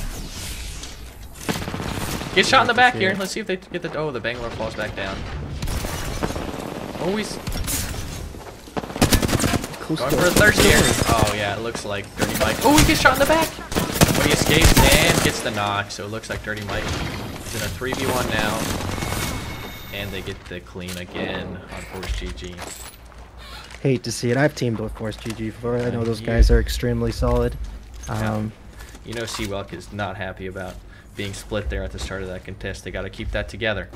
Gets shot in the back here. Let's see if they get the. Oh, the Bangalore falls back down. Oh, he's Close going to- for a thirst here. Oh yeah, it looks like Dirty Mike. Oh, he gets shot in the back. But he escapes and gets the knock. So it looks like Dirty Mike is in a 3v1 now. And they get the clean again on Force GG. Hate to see it. I've teamed with Force GG before. I know those Yeah. guys are extremely solid. You know, Seawelk is not happy about being split there at the start of that contest. They got to keep that together.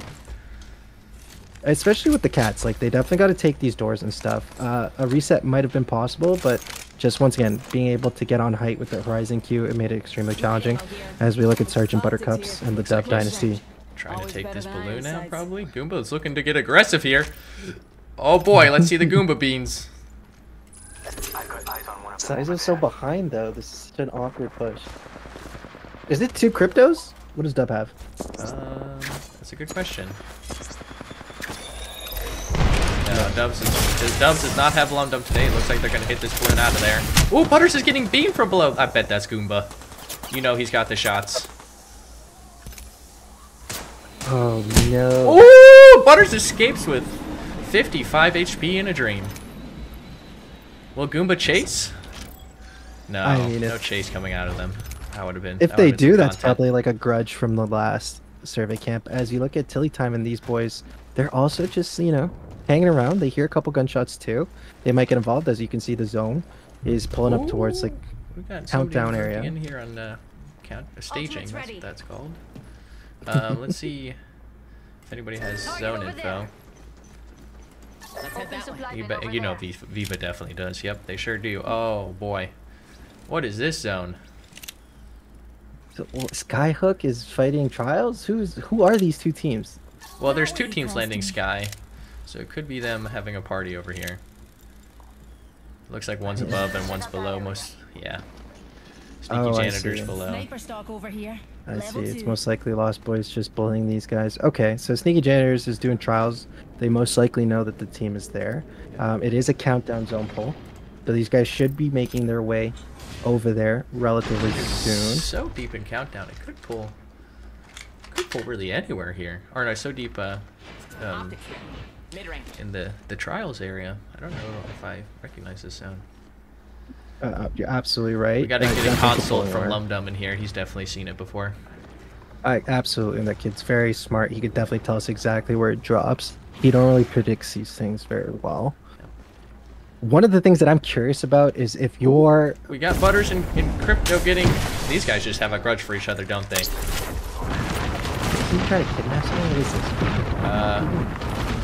especially with the cats. Like, they definitely got to take these doors and stuff. A reset might have been possible, but just once again, being able to get on height with the Horizon Q, it made it extremely challenging. As we look at Sergeant Buttercups and the Dove Dynasty. Trying to take this balloon out, probably. Goomba's looking to get aggressive here. Oh boy, let's see the Goomba beans. Saizo's so behind, though. This is such an awkward push. Is it 2 cryptos? What does Dub have? That's a good question. No, Dubs does not have Lum Dum today. It looks like they're going to hit this balloon out of there. Oh, Butters is getting beamed from below. I bet that's Goomba. You know he's got the shots. Oh, no. Oh, Butters escapes with 55 HP in a dream. Will Goomba chase? No, I mean, no chase coming out of them. That would have been. If that they would've been do, some that's content. probably like a grudge from the last survey camp. As you look at Tilly Time and these boys, they're also just, you know, hanging around. They hear a couple gunshots too. They might get involved. As you can see, the zone is pulling up towards like We got countdown somebody area. working in here on staging. That's ready. what that's called. Let's see if anybody has zone info. You know Viva definitely does. Yep, they sure do. Oh boy, what is this zone? So, well, Skyhook is fighting Trials. Who are these two teams? Well, there's 2 teams landing Sky, so it could be them having a party over here. Looks like one's above and one's below. Yeah. Sneaky Oh, I janitors see. below. Sniper stock over here. I see. Level It's 2. most likely Lost Boys just bullying these guys. Okay, so Sneaky Janitors is doing Trials. They most likely know that the team is there. It is a countdown zone pull, so these guys should be making their way over there relatively soon. So deep in countdown, it could pull really anywhere here. Or no, so deep in the trials area. I don't know if I recognize this sound. You're absolutely right. We gotta I get a definitely consult pull from over. Lum Dum in here. He's definitely seen it before. Absolutely, and that kid's very smart. He could definitely tell us exactly where it drops. He normally predicts these things very well. One of the things that I'm curious about is if you're... We got Butters and Crypto getting... These guys just have a grudge for each other, don't they? Is he trying to kidnap someone? What is this?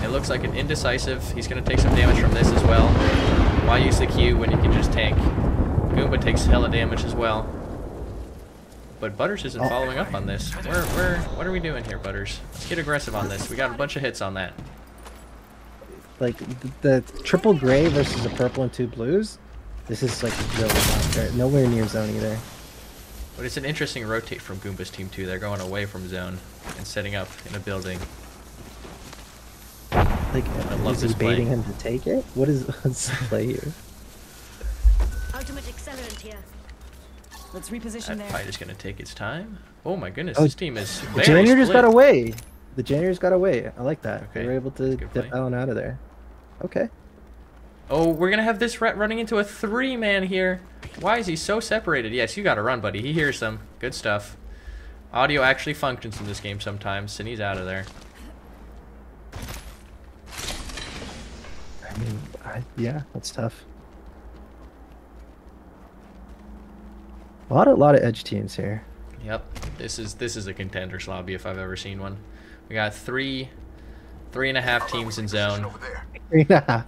It looks like an indecisive. He's going to take some damage from this as well. Why use the Q when you can just tank? Goomba takes hella damage as well. But Butters isn't following up on this. What are we doing here, Butters? Let's get aggressive on this. We got a bunch of hits on that. Like, the triple gray versus a purple and 2 blues? This is, like, really not fair. Nowhere near zone either. But it's an interesting rotate from Goomba's team, too. They're going away from zone and setting up in a building. Like, love is he this play. baiting him to take it? What's the play here? Ultimate accelerant here. Let's reposition That there. fight is going to take its time. Oh my goodness, Oh, this team is The very janitors split. got away. The janitors got away. I like that. They Okay, were able to that's a good dip play. that one out of there. Okay. Oh, we're going to have this rat running into a 3-man here. Why is he so separated? Yes, you got to run, buddy. He hears them. Good stuff. Audio actually functions in this game sometimes, and he's out of there. I mean, yeah, that's tough. A lot of edge teams here. Yep, this is a contenders lobby if I've ever seen one. We got three and a half teams in zone. Yeah.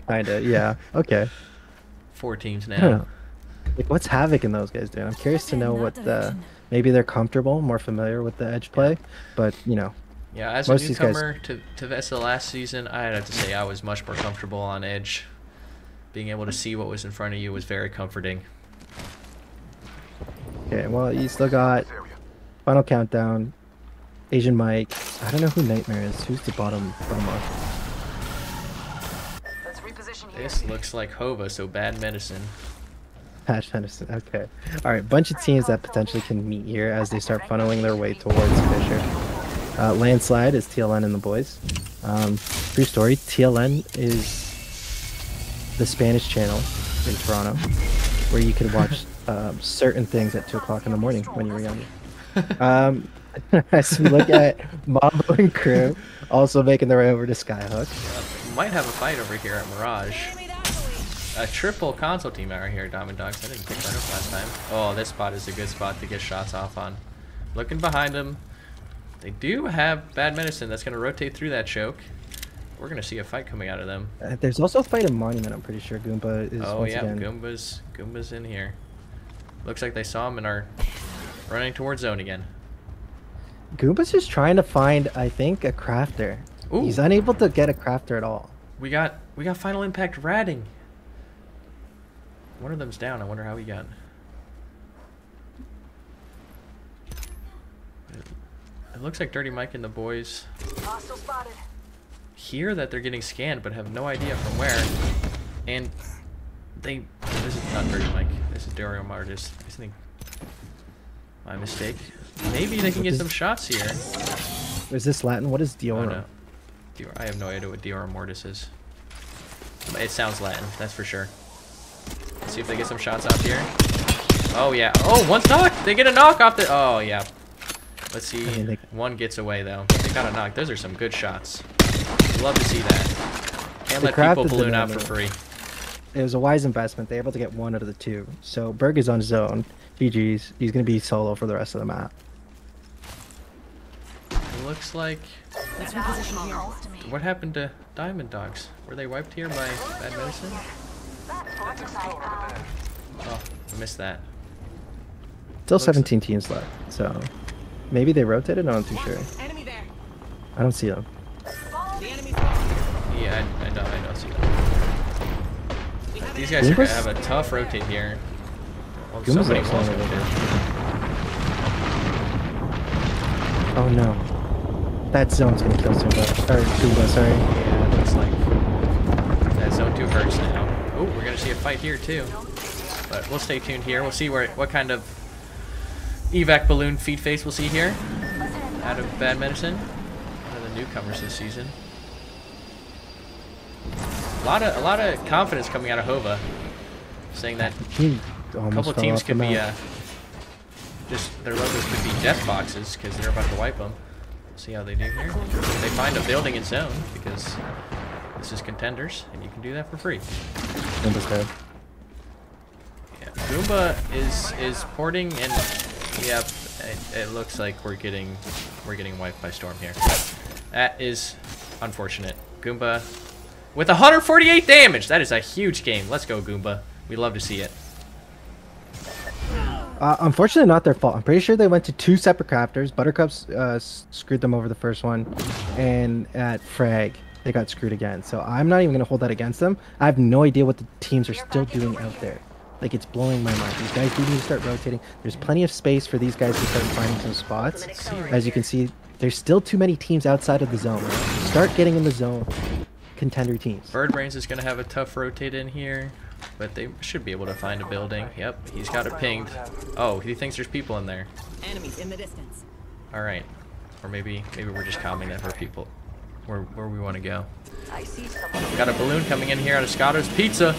Kinda, yeah. Okay. 4 teams I don't now. know. Like, what's Havoc and those guys doing? I'm curious to know what the... Maybe they're comfortable, more familiar with the edge play, but, you know. Yeah, as Most a of these guys- newcomer to Vesta last season, I'd have to say I was much more comfortable on edge. Being able to see what was in front of you was very comforting. Okay, well, you still got Final Countdown, Asian Mike. I don't know who Nightmare is. Who's the bottom one? Let's reposition here. This looks like Hova, so bad medicine. Patch Henderson. Okay. All right, bunch of teams that potentially can meet here as they start funneling their way towards Fisher. Landslide is TLN and the boys. True story, TLN is the Spanish channel in Toronto where you could watch certain things at 2 o'clock in the morning when you were younger. As we look at Mambo and crew also making their way over to Skyhook. Might have a fight over here at Mirage. A triple console team out here at Diamond Dogs. I didn't pick that up last time. Oh, this spot is a good spot to get shots off on. Looking behind him. They do have bad medicine that's going to rotate through that choke. We're going to see a fight coming out of them. There's also a fight in Monument, I'm pretty sure. Goomba is Oh once yeah, again. Goomba's in here. Looks like they saw him and are running towards zone again. Goomba's just trying to find, I think, a crafter. Ooh. He's unable to get a crafter at all. We got Final Impact ratting. One of them's down. I wonder how he got. It looks like Dirty Mike and the boys Hostile spotted. hear that they're getting scanned, but have no idea from where. And they. This is not Dirty Mike. This is Dario Martis. I think. My mistake. Maybe they can get some shots here. Is this Latin? What is Dior? Oh no. I have no idea what Dior Mortis is. It sounds Latin, that's for sure. Let's see if they get some shots out here. Oh yeah. Oh, one's knocked. They get a knock off the. Oh yeah. Let's see. I mean, One gets away though. They got a knock. Those are some good shots. Love to see that. Can't The let craft people is balloon out for demanding. free. It was a wise investment. They're able to get one out of the two. So Berg is on zone. GG's. He's going to be solo for the rest of the map. It looks like. Let's reposition here. What happened to Diamond Dogs? Were they wiped here by bad medicine? Oh, I missed that. Still Looks- 17 teams left. So maybe they rotated? No, I'm too sure. Enemy there. I don't see them. The enemy. Yeah, I don't see that. These guys are gonna have a tough rotate here. Well, Goomba's somebody also was on gonna over do. Oh no. That zone's going to kill Simba. Or Goomba, sorry. Yeah, it looks like that zone 2 hurts now. Oh, we're gonna see a fight here too. But we'll stay tuned here. We'll see what kind of evac balloon feed face we'll see here out of Bad Medicine. One of the newcomers this season. A lot of confidence coming out of Hova, saying that He a almost couple fell teams off the could be map. just their logos could be death boxes because they're about to wipe them. See how they do here. They find a building in zone because this is contenders, and you can do that for free. Goomba's dead. Yeah, Goomba is porting, and yep, it looks like we're getting wiped by Storm here. That is unfortunate. Goomba with 148 damage. That is a huge game. Let's go, Goomba. We love to see it. Unfortunately, not their fault. I'm pretty sure they went to two separate crafters. Buttercups screwed them over the first one, and at Frag, they got screwed again. So I'm not even going to hold that against them. I have no idea what the teams are still doing out there. Like, it's blowing my mind. These guys do need to start rotating. There's plenty of space for these guys to start finding some spots. As you can see, there's still too many teams outside of the zone. Start getting in the zone. Contender teams. Birdbrains is going to have a tough rotate in here, but they should be able to find a building. Yep, he's got it pinged. Oh, he thinks there's people in there. Enemies in the distance. All right, or maybe we're just calming that for people where we want to go. I see someone. Got a balloon coming in here out of Scotto's Pizza.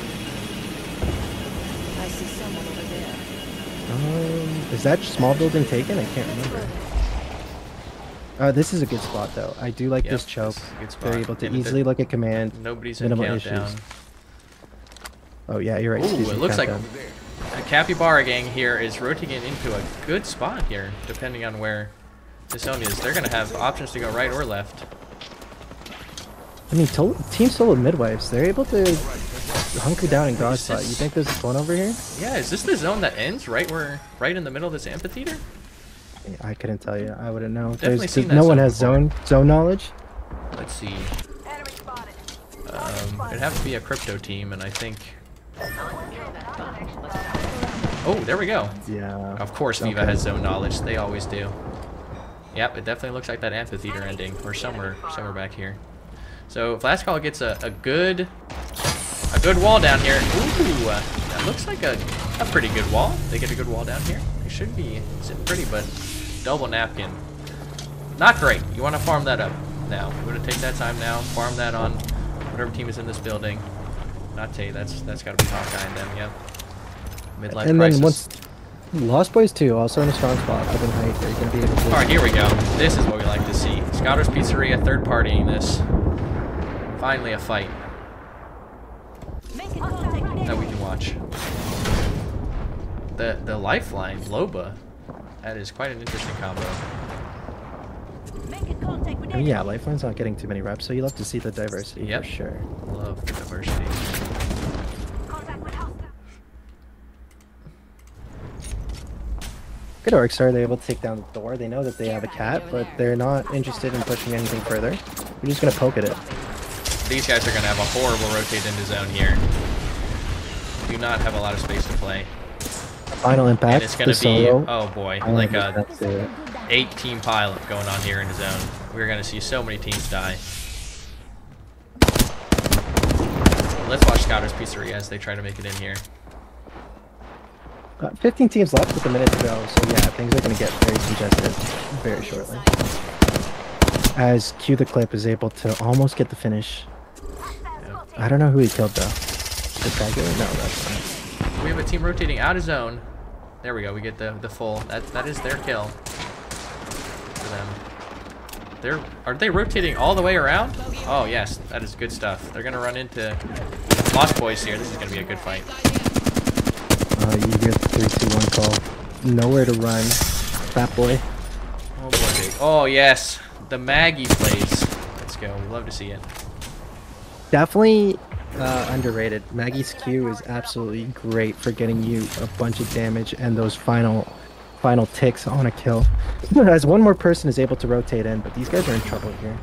I see someone over there. Is that small building taken? I can't remember. This is a good spot though. I do like Yep, this choke. this is a good spot. They're able to Yeah, but easily look at command. Nobody's in Minimal countdown. issues. Oh yeah, you're right. Ooh, excuse it me, looks like countdown. the Capybara gang here is rotating into a good spot here, depending on where the zone is. They're gonna have options to go right or left. I mean, Team Solo midwives. They're able to hunker down and gauge Is spot. this- You think there's one over here? Yeah, is this the zone that ends right in the middle of this amphitheater? I couldn't tell you. I wouldn't know. Definitely seen that No one zone has zone knowledge. Let's see. Enemy spotted. It'd have to be a crypto team, and I think. Oh, there we go. Yeah. Of course, Viva Okay. has zone knowledge. They always do. Yep, it definitely looks like that amphitheater ending, or somewhere back here. So if Last Call gets a good wall down here. Ooh, that looks like a pretty good wall. They get a good wall down here. They should be sitting pretty, but double napkin. Not great. You want to farm that up now. You want to take that time now, farm that on whatever team is in this building. Not Tay. That's got to be Hawkeye and them. Yep. Midlife And crisis. then once Lost Boys 2 also in a strong spot. Up in height. They're gonna be able to. All right, here we go. This is what we like to see. Scotto's Pizzeria, third partying this. Finally, a fight Make it contact. that we can watch. The Lifeline, Loba, that is quite an interesting combo. Making contact with I mean, yeah, Lifeline's not getting too many reps, so you love to see the diversity Yep. for sure. Love the diversity. contact with hostile. Good orcs are they able to take down the door. They know that they have a cat, but they're not interested in pushing anything further. They're just gonna poke at it. These guys are going to have a horrible rotate into zone here. Do not have a lot of space to play. Final impact. And it's going the to be, solo. oh boy, I like think a that's it. 8-team pileup going on here in zone. We're going to see so many teams die. Let's watch Scouter's Pizzeria as they try to make it in here. 15 teams left with a minute to go, so yeah, things are going to get very congested very shortly. As Q the Clip is able to almost get the finish. I don't know who he killed though. Spectacular? No, that's not. We have a team rotating out of zone. There we go. We get the full. That is their kill for them. Are they rotating all the way around? Oh yes, that is good stuff. They're gonna run into Lost Boys here. This is gonna be a good fight. You hear the 3-2-1 call. Nowhere to run. Fat boy. Oh boy. Oh yes, the Maggie plays. Let's go. We love to see it. Definitely underrated. Maggie's Q is absolutely great for getting you a bunch of damage and those final ticks on a kill. As one more person is able to rotate in, but these guys are in trouble here.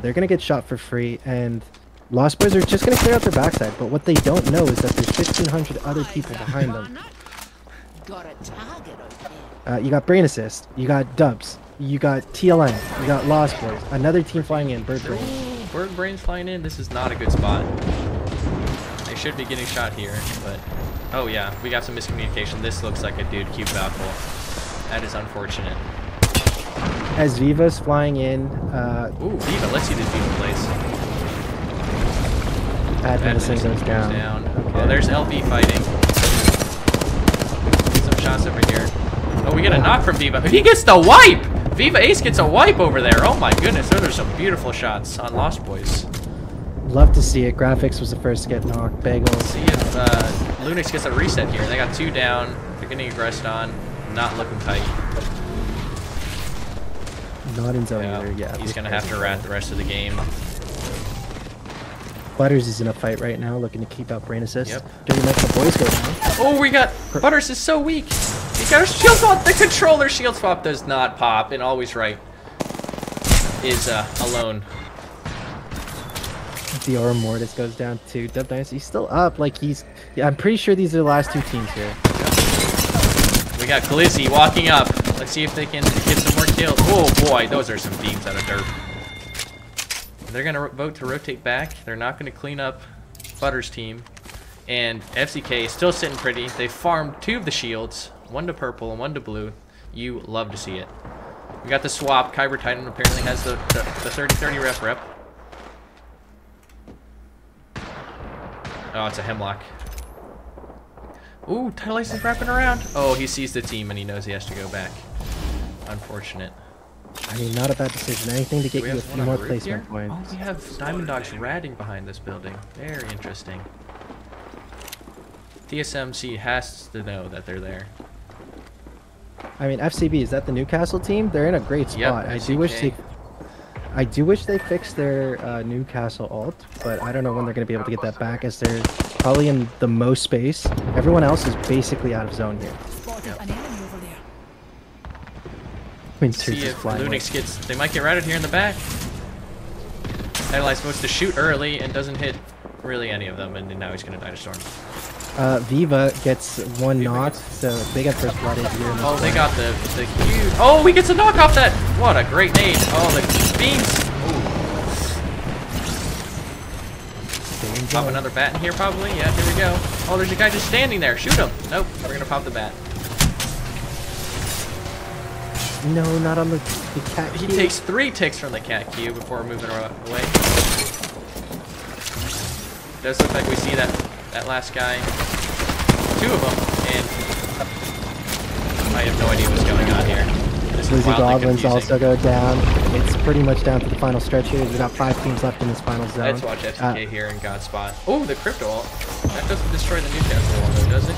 They're gonna get shot for free, and Lost Boys are just gonna clear out their backside. But what they don't know is that there's 1,500 other people behind them. Got a target over there. You got Brain Assist, you got Dubs, you got TLN, you got Lost Boys, another team flying in, Bird Brain. Ooh, Bird Brain's flying in. This is not a good spot. They should be getting shot here, but oh yeah, we got some miscommunication. This looks like a dude cube Valkyrie. That is unfortunate. As Viva's flying in, Ooh, Viva. Let's see this Viva plays. Bad Medicine goes down. Oh, there's LB fighting. Some shots over here. Oh, we get a knock from Viva. He gets the wipe! Viva Ace gets a wipe over there. Oh my goodness, those are some beautiful shots on Lost Boys. Love to see it. Graphics was the first to get knocked. Bagels. See if Lunix gets a reset here. They got 2 down. They're getting aggressed on. Not looking tight. Not in zone either. Yeah. He's gonna have to rat the rest of the game. Butters is in a fight right now, looking to keep out Brain Assist. Yep. Dirty Mike, the boys go down. Oh, we got Butters is so weak. He got a shield swap. The controller shield swap does not pop, and Always Right is alone. Dior Mortis goes down too. Dub Dynasty still up. Like he's. Yeah, I'm pretty sure these are the last 2 teams here. We got Glizzy walking up. Let's see if they can get some more kills. Oh boy, those are some beams out of dirt. They're gonna vote to rotate back. They're not gonna clean up Butters' team. And FCK is still sitting pretty. They farmed 2 of the shields, 1 to purple and 1 to blue. You love to see it. We got the swap. Kyber Titan apparently has the 30-30 rep. Oh, it's a Hemlock. Ooh, Tidal Ice is wrapping around. Oh, he sees the team and he knows he has to go back. Unfortunate. I mean, not a bad decision. Anything to get We you a have few one more on the roof placement here? points. Oh, we have Diamond Dogs ratting behind this building. Very interesting. TSMC has to know that they're there. I mean, FCB, is that the Newcastle team? They're in a great spot. Yep, I do wish they fixed their Newcastle ult, but I don't know when they're going to be able to get that back, as they're probably in the most space. Everyone else is basically out of zone here. Spotted an enemy over there. I mean, See just if flying away. Lunix gets... They might get routed here in the back. Tidalite's supposed to shoot early and doesn't hit really any of them, and now he's going to die to Storm. Viva gets 1 knock, so they got first blood in here. In this Oh, they fight. got the huge... Oh, he gets a knock off that! What a great nade. Oh, the beams. Ooh. Pop another bat in here, probably. Yeah, here we go. Oh, there's a guy just standing there. Shoot him. Nope, we're going to pop the bat. No, not on the cat. He cube. takes 3 ticks from the cat cube before moving away. Does look like we see that last guy. 2 of them, and I have no idea what's going on here. This is Lizzie wildly Goblins confusing. also go down. It's pretty much down to the final stretch here. We've got 5 teams left in this final zone. Let's watch FTK here in Godspot. Oh, the crypto ult. That doesn't destroy the Newcastle one though, does it?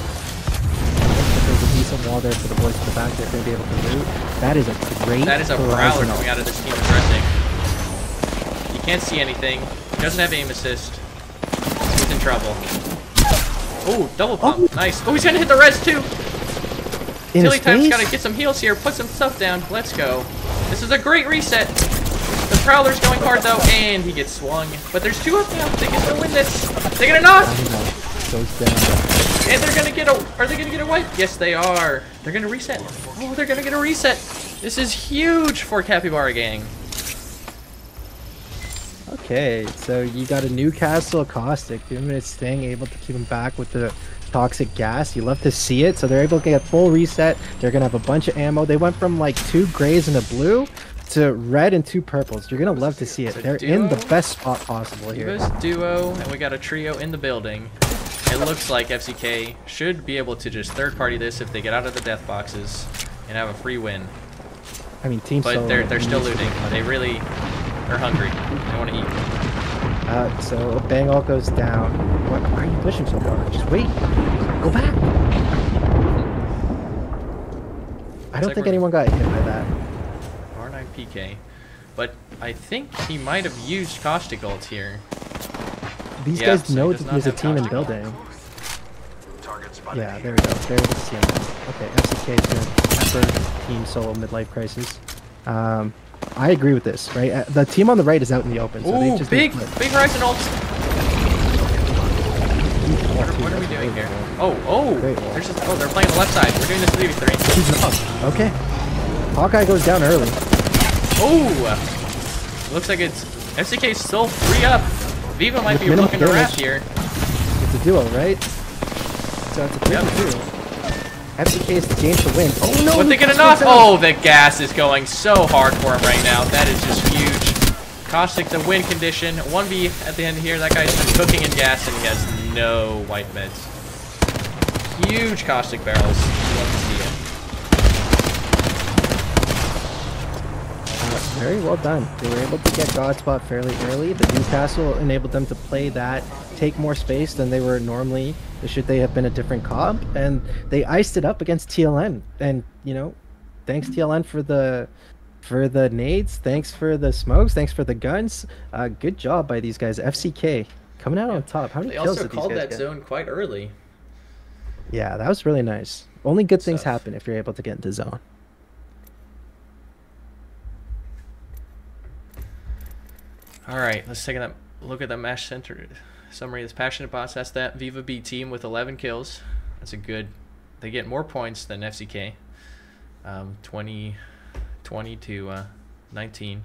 There's a decent wall there for the boys to the back. They're going to be able to loot. That is a great. That is a prowler coming out of this team addressing. You can't see anything. He doesn't have aim assist. He's in trouble. Oh, double pump. Nice. Oh, he's going to hit the res too. Tilly Time's got to get some heals here. Put some stuff down. Let's go. This is a great reset. The prowler's going hard though, and he gets swung. But there's 2 up now. They can still win this. They're going to knock. Goes down. And they're gonna get a. Are they gonna get a wipe? Yes, they are. They're gonna reset. Oh, they're gonna get a reset. This is huge for Capybara Gang. Okay, so you got a Newcastle Caustic. Doom is staying able to keep him back with the toxic gas. You love to see it. So they're able to get a full reset. They're gonna have a bunch of ammo. They went from like 2 grays and a blue to red and 2 purples. You're gonna love to see it. They're in the best spot possible here. Divas duo, and we got a trio in the building. It looks like FCK should be able to just third-party this if they get out of the death boxes and have a free win. I mean, team. But they're still looting. They really are hungry. They want to eat. So Bang all goes down. Why are you pushing so hard? Just wait. Go back. I don't think anyone got hit by that. R9 PK. But I think he might have used Caustic ult here. These guys know that there's a team in building. Yeah, there we go. They're able to see him. Okay, FCK is doing pepper team solo midlife crisis. I agree with this, right? The team on the right is out in the open. So ooh, they just big Horizon ult. What are we doing here? They're playing the left side. We're doing this 3v3. He's knocked. Okay. Hawkeye goes down early. Oh! Looks like it's FCK's still 3 up. Viva might be looking to wrap here. It's a duo, right? So it's a 3v2. FCK is the game to win. Oh no! But they get enough! Oh, the gas is going so hard for him right now. That is just huge. Caustic the win condition. 1v at the end here. That guy's just cooking in gas and he has no white meds. Huge Caustic barrels. Love to see it. Very well done. They were able to get Godspot fairly early. The Newcastle enabled them to play that, take more space than they were normally, should they have been a different comp, and they iced it up against TLN. And you know, thanks TLN for the nades, thanks for the smokes, thanks for the guns. Good job by these guys. FCK coming out on top. How many kills did these guys get? They also called that zone quite early. Yeah, that was really nice. Only good things happen if you're able to get into zone. All right, let's take a look at the match center summary. This Passionate Bots, that's that Viva B team with 11 kills. That's a good. They get more points than FCK. 20 to 19.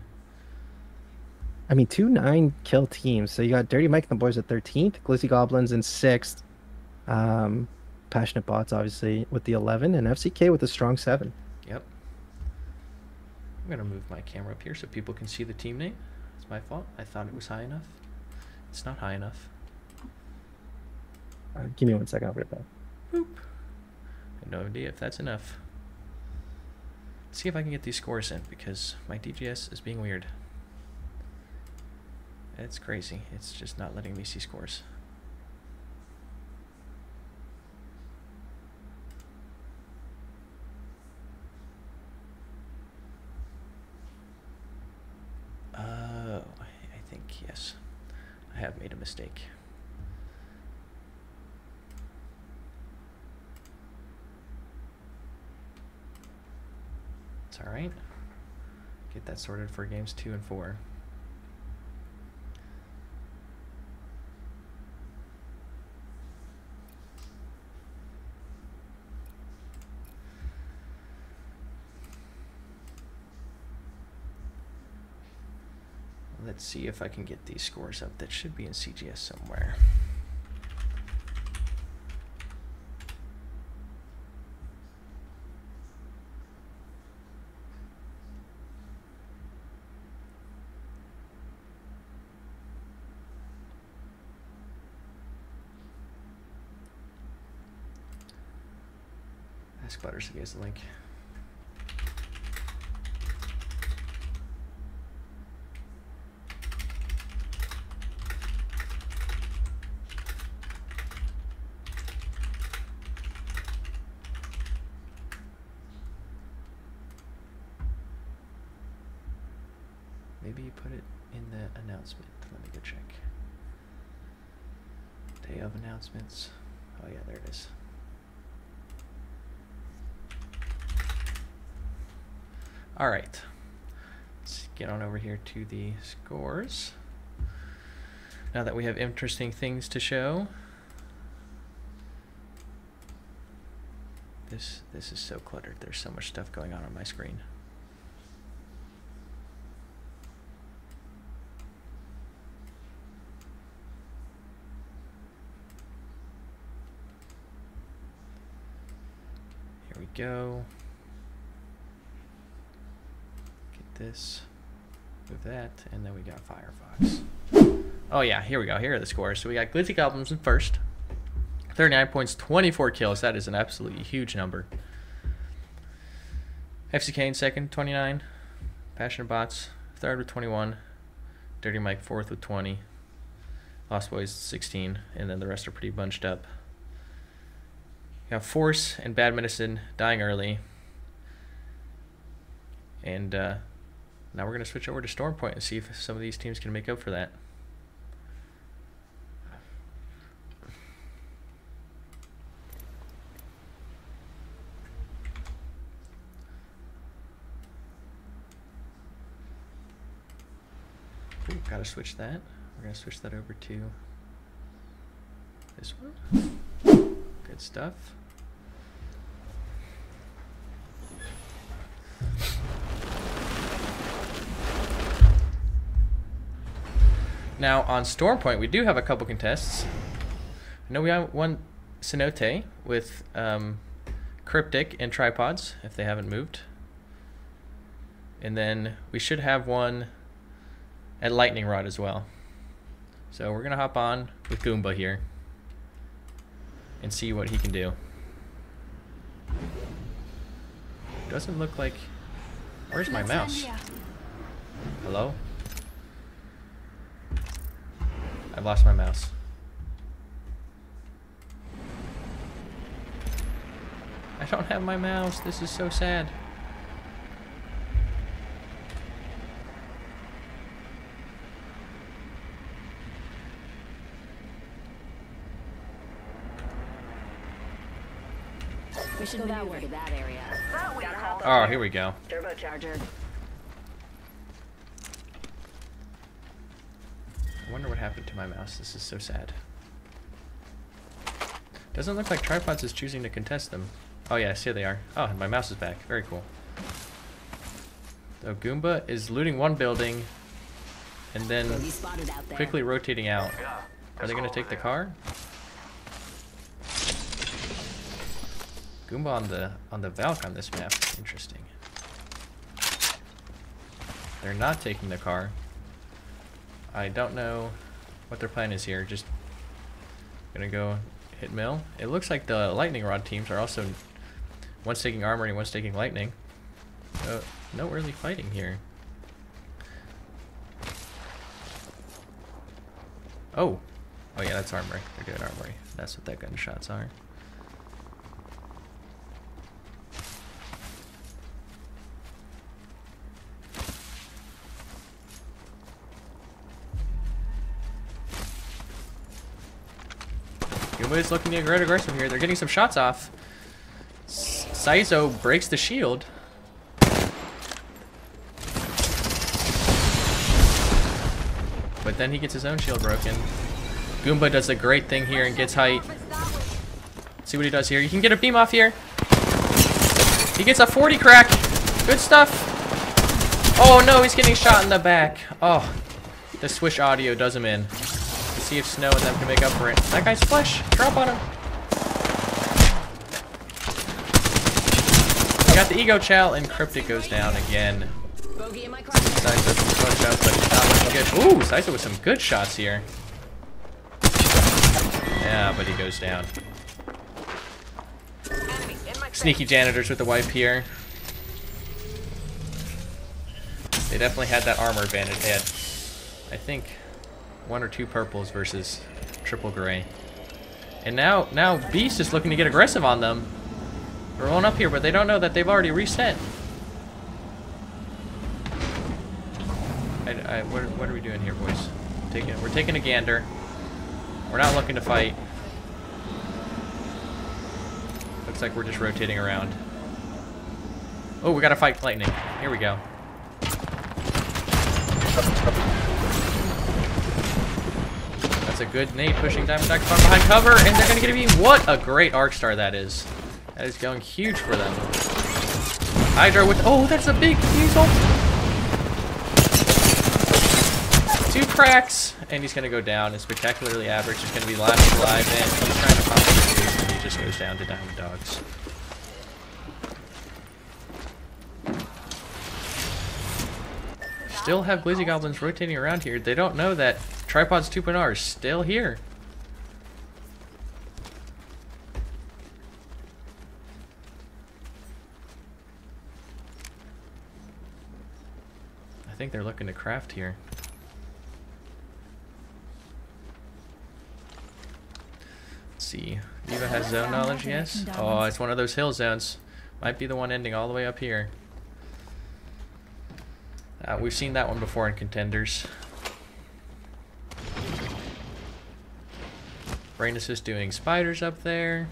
I mean, 2 9-kill teams. So you got Dirty Mike and the boys at 13th, Glizzy Goblins in 6th, Passionate Bots obviously with the 11, and FCK with a strong 7. Yep. I'm gonna move my camera up here so people can see the team name. It's my fault. I thought it was high enough. It's not high enough. Give me 1 second. I'll be right back. Boop. I have no idea if that's enough. Let's see if I can get these scores in because my DGS is being weird. It's crazy. It's just not letting me see scores. I think yes. I have made a mistake. It's all right. Get that sorted for games 2 and 4. Let's see if I can get these scores up. That should be in CGS somewhere. Ask Butters if he has a link. Maybe you put it in the announcement. Let me go check. Day of announcements. Oh yeah, there it is. All right. Let's get on over here to the scores. Now that we have interesting things to show. This is so cluttered. There's so much stuff going on my screen. Here we go. Get this, move that, and then we got Firefox. Oh yeah, here we go. Here are the scores. So we got Glitzy Goblins in first. 39 points, 24 kills. That is an absolutely huge number. FC Kane second, 29. Passionate Bots third with 21. Dirty Mike fourth with 20. Lost Boys 16. And then the rest are pretty bunched up. We got Force and Bad Medicine dying early. And now we're going to switch over to Stormpoint and see if some of these teams can make up for that. Ooh, gotta switch that. We're gonna switch that over to this one. Good stuff. Now on Stormpoint, we do have a couple contests. I know we have one Cenote with Cryptic and Tripods, if they haven't moved. And then we should have one at Lightning Rod as well. So we're gonna hop on with Goomba here and see what he can do. Doesn't look like... Where's my mouse? Hello? I've lost my mouse. I don't have my mouse. This is so sad. We should go that way to that area. Oh, here we go. Turbocharger. I wonder what happened to my mouse. This is so sad. Doesn't look like Tripods is choosing to contest them. Oh yes, here they are. Oh, my mouse is back. Very cool. So Goomba is looting one building and then quickly rotating out. Are they going to take the car? Goomba on the Valk on this map. Interesting. They're not taking the car. I don't know what their plan is here. Just gonna go hit mill. It looks like the Lightning Rod teams are also, one's taking Armory, one's taking Lightning. No early fighting here. Oh yeah, that's Armory. They're doing Armory. That's what that gunshots are. Goomba is looking to get aggressive here. They're getting some shots off. Saizo breaks the shield. But then he gets his own shield broken. Goomba does a great thing here and gets height. Let's see what he does here. You can get a beam off here. He gets a 40 crack. Good stuff. Oh no, he's getting shot in the back. Oh, the Swish audio does him in. See if Snow and them can make up for it. That guy's flesh. Drop on him. We got the Ego Chow and Cryptic goes down again. Saizo some close shots, but he's not looking good. Ooh, Saizo with some good shots here. Yeah, but he goes down. Sneaky Janitors with the wipe here. They definitely had that armor advantage. They had, I think, 1 or 2 purples versus triple gray. And now Beast is looking to get aggressive on them. They're rolling up here, but they don't know that they've already reset. What are we doing here, boys? We're taking a gander. We're not looking to fight. Looks like we're just rotating around. Oh, we gotta fight lightning. Here we go. That's a good nade pushing Diamondback from behind cover, and they're gonna get a beam. What a great arc star that is. That is going huge for them. Hydra with, oh, that's a big ult. 2 cracks, and he's gonna go down. It's spectacularly average. He's gonna be last alive, and he's trying to pop his and he just goes down to Diamond Dogs. Still have Glizzy Goblins rotating around here. They don't know that Tripods 2.0 are still here. I think they're looking to craft here. Let's see. Viva has zone knowledge, yes? Oh, it's one of those hill zones. Might be the one ending all the way up here. We've seen that one before in Contenders. Brain Assist doing spiders up there.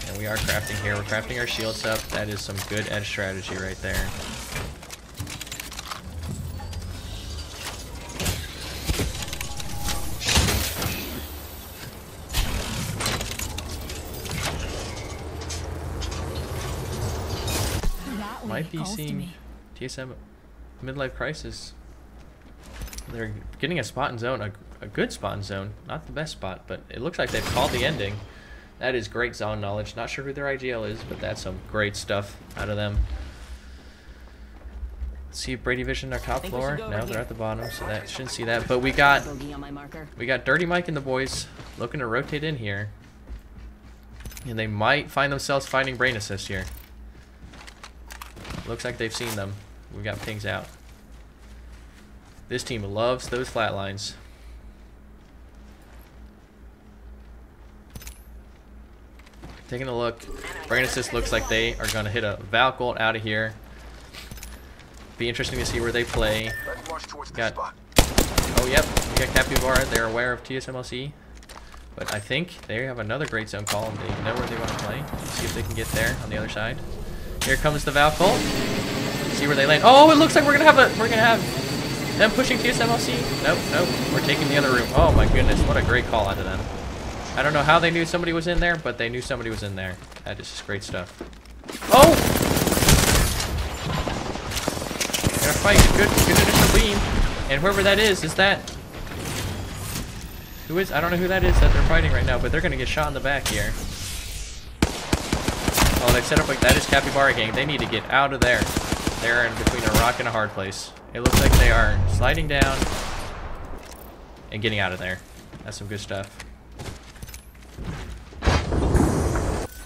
And we are crafting here. We're crafting our shields up. That is some good edge strategy right there. Might be seeing TSM Midlife Crisis. They're getting a spot in zone, a good spot in zone. Not the best spot, but it looks like they've called the ending. That is great zone knowledge. Not sure who their IGL is, but that's some great stuff out of them. Let's see if Brady Vision are top floor. No, they're at the bottom, so that shouldn't see that. But we got Dirty Mike and the boys looking to rotate in here. And they might find themselves finding Brain Assist here. Looks like they've seen them. We got pings out. This team loves those flat lines. Taking a look. Brain Assist looks like they are going to hit a Valk ult out of here. Be interesting to see where they play. Got, oh, yep. We got Capybara. They're aware of TSMLC. But I think they have another great zone call, and they know where they want to play. Let's see if they can get there on the other side. Here comes the Valk ult. See where they land. Oh, it looks like we're gonna have them pushing TSMLC. Nope, nope. We're taking the other room. Oh my goodness, what a great call out of them. I don't know how they knew somebody was in there, but they knew somebody was in there. That is just great stuff. Oh! Gotta fight. Good initial beam. And whoever that is that? Who is? I don't know who that is that they're fighting right now, but they're gonna get shot in the back here. Oh, they've set up like that is Capybara Gang. They need to get out of there. They're in between a rock and a hard place. It looks like they are sliding down and getting out of there. That's some good stuff.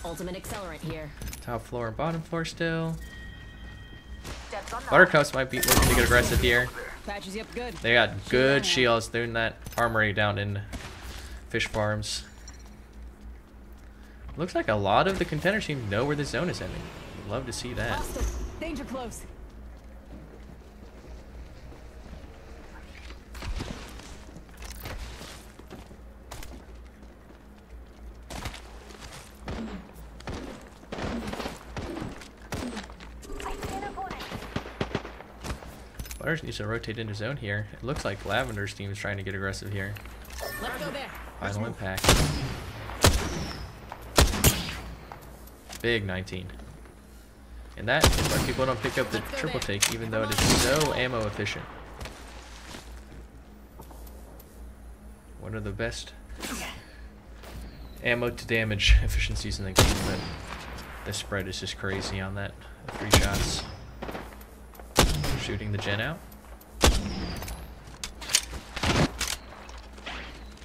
Ultimate accelerant here. Top floor and bottom floor still. Buttercups might be looking to get aggressive here. Patches you up good. They got good shields doing that armory down in Fish Farms. Looks like a lot of the contender team know where the zone is ending. Love to see that. Danger close. Butters needs to rotate into zone here. It looks like Lavender's team is trying to get aggressive here. Let's go there. Final impact. Big 19. And that is why people don't pick up the triple take, even though it is so ammo efficient. One of the best ammo to damage efficiencies in the game, but the spread is just crazy on that. 3 shots. Shooting the gen out.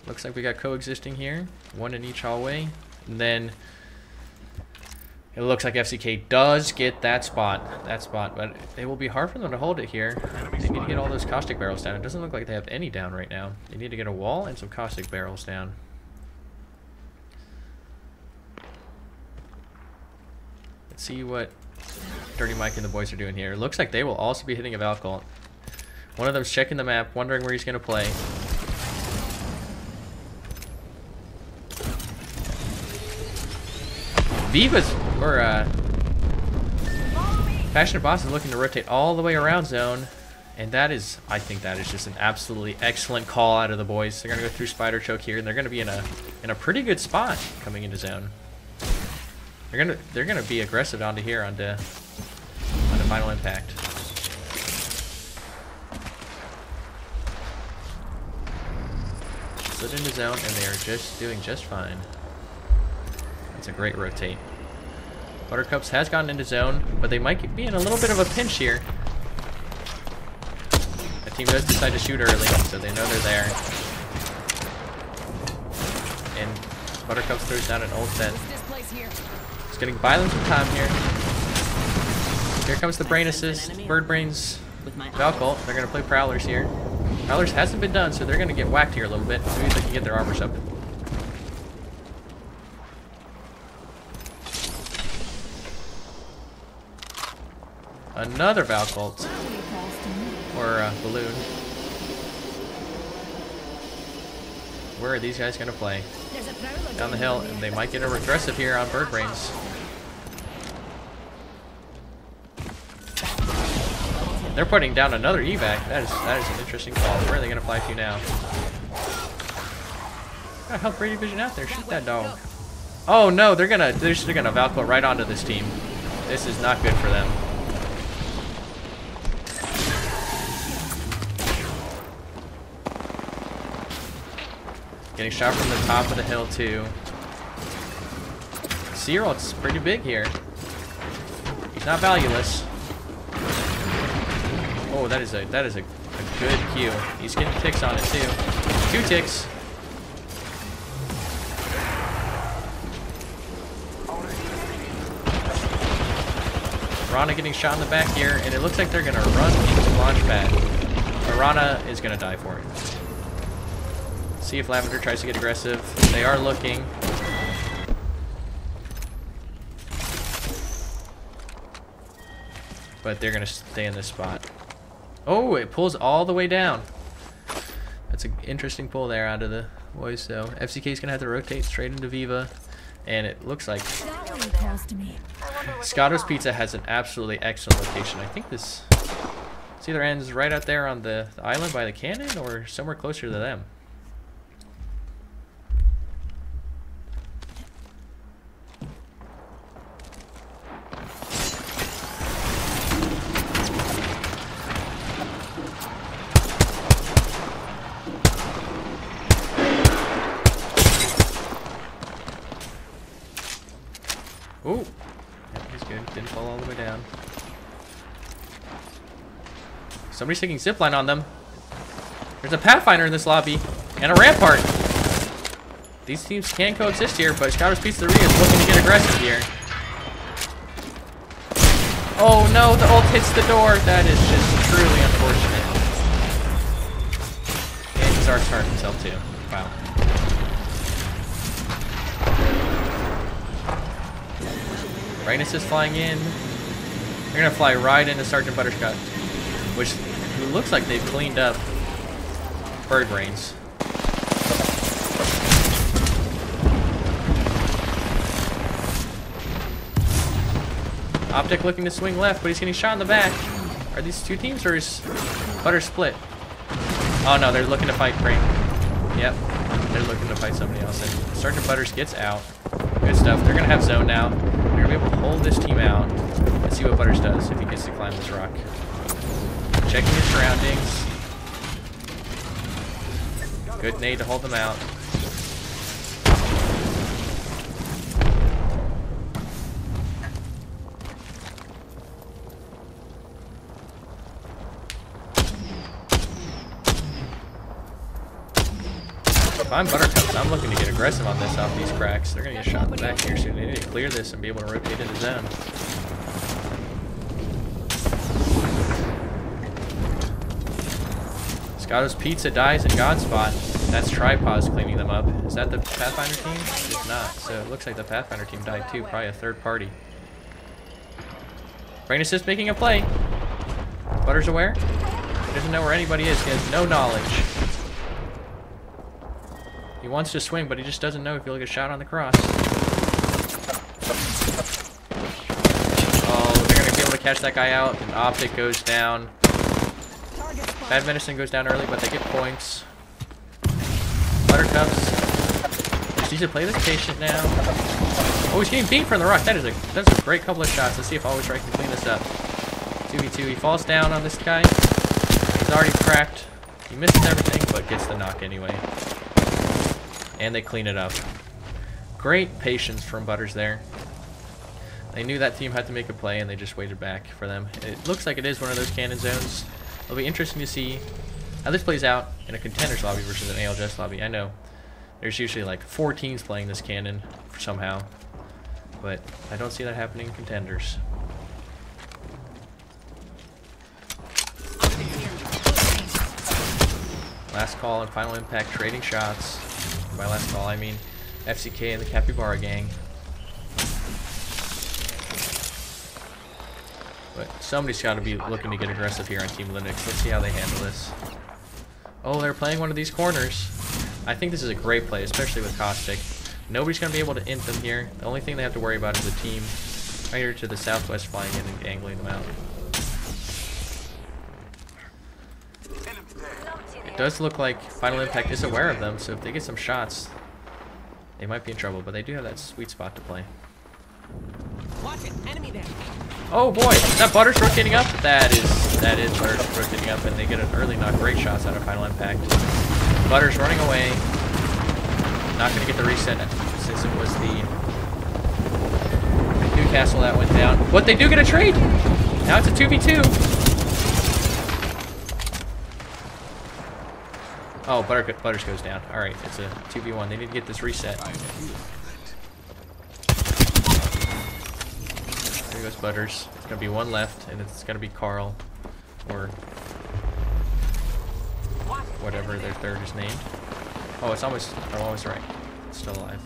Looks like we got coexisting here. 1 in each hallway. And then it looks like FCK does get that spot, but it will be hard for them to hold it here. They need to get all those caustic barrels down. It doesn't look like they have any down right now. They need to get a wall and some caustic barrels down. Let's see what Dirty Mike and the boys are doing here. Looks like they will also be hitting a Valcolt. One of them's checking the map, wondering where he's going to play. Viva's, or Passionate Boss is looking to rotate all the way around zone. And that is, I think that is just an absolutely excellent call out of the boys. They're going to go through Spider Choke here, and they're going to be in a pretty good spot coming into zone. They're gonna be aggressive onto here onto Final Impact. Slid into zone, and they are just doing just fine. That's a great rotate. Buttercups has gotten into zone, but they might be in a little bit of a pinch here. The team does decide to shoot early, so they know they're there. And Buttercups throws down an ult set. It's getting violent some time here. Here comes the Brain Assist. Bird Brains Valcolt. They're going to play Prowlers here. Prowlers hasn't been done, so they're going to get whacked here a little bit. Maybe they can get their armors up. Another Valcolt. Or Balloon. Where are these guys going to play? Down the hill, and they might get aggressive here on Bird Brains. They're putting down another evac. That is an interesting call. Where are they going to fly to now? Gotta help Brady Vision out there. Shoot that dog. Oh no, they're gonna Valcolt right onto this team. This is not good for them. Getting shot from the top of the hill too. Searolt's pretty big here. He's not valueless. Oh, that is a good Q. He's getting ticks on it too. 2 ticks. Rana getting shot in the back here, and it looks like they're gonna run into Launchpad. Rana is gonna die for it. See if Lavender tries to get aggressive. They are looking. But they're gonna stay in this spot. Oh, it pulls all the way down. That's an interesting pull there out of the boys. So FCK is gonna have to rotate straight into Viva, and it looks like Scotto's Pizza has an absolutely excellent location. I think this either ends right out there on the island by the cannon, or somewhere closer to them. Ooh, yeah, he's good. Didn't fall all the way down. Somebody's taking zipline on them. There's a Pathfinder in this lobby, and a Rampart. These teams can coexist here, but Scouter's Pizzeria is looking to get aggressive here. Oh no, the ult hits the door. That is just truly unfortunate. And he's already started himself too. Wow. Brightness is flying in. They're gonna fly right into Sergeant Butterscotch, which looks like they've cleaned up Bird Brains. Optic looking to swing left, but he's getting shot in the back. Are these two teams, or is Butter split? Oh no, they're looking to fight Brain. Yep, they're looking to fight somebody else. And Sergeant Butters gets out. Good stuff. They're gonna have zone now. They're gonna be able to hold this team out. Let's see what Butters does if he gets to climb this rock. Checking his surroundings. Good nade to hold them out. If I'm Buttercups, I'm looking to get aggressive on this off these cracks. They're going to get shot in the back here soon. They need to clear this and be able to rotate into zone. Scotto's Pizza dies in Godspot. That's Tripods cleaning them up. Is that the Pathfinder team? It's not. So it looks like the Pathfinder team died too. Probably a third party. Brain Assist making a play. Butter's aware. He doesn't know where anybody is. He has no knowledge. He wants to swing, but he just doesn't know if he'll get shot on the cross. Oh, they're going to be able to catch that guy out. And Optic goes down. Bad Medicine goes down early, but they get points. Buttercups just needs to play this patient now. Oh, he's getting beat from the rock. That's a great couple of shots. Let's see if Always Right can clean this up. 2v2. He falls down on this guy. He's already cracked. He misses everything, but gets the knock anyway. And they clean it up. Great patience from Butters there. They knew that team had to make a play, and they just waited back for them. It looks like it is one of those cannon zones. It'll be interesting to see how this plays out in a contenders lobby versus an ALGS lobby. I know there's usually like 4 teams playing this cannon somehow, but I don't see that happening in contenders. Last call and Final Impact trading shots. By last call, I mean FCK and the Capybara gang. But somebody's got to be looking to get aggressive here on Team Linux. Let's see how they handle this. Oh, they're playing one of these corners. I think this is a great play, especially with Caustic. Nobody's going to be able to int them here. The only thing they have to worry about is the team right here to the southwest flying in and angling them out. It does look like Final Impact is aware of them, so if they get some shots, they might be in trouble, but they do have that sweet spot to play. Watch it, enemy there. Oh boy, is that Butters rotating up? That is Butters rotating up, and they get an early knock. Great shots out of Final Impact. Butters running away. Not going to get the reset since it was the Newcastle that went down. But they do get a trade. Now it's a 2v2. Oh, Butters goes down. All right, it's a 2v1. They need to get this reset. There goes Butters. It's gonna be one left, and it's gonna be Carl, or whatever their third is named. Oh, I'm always right. It's still alive.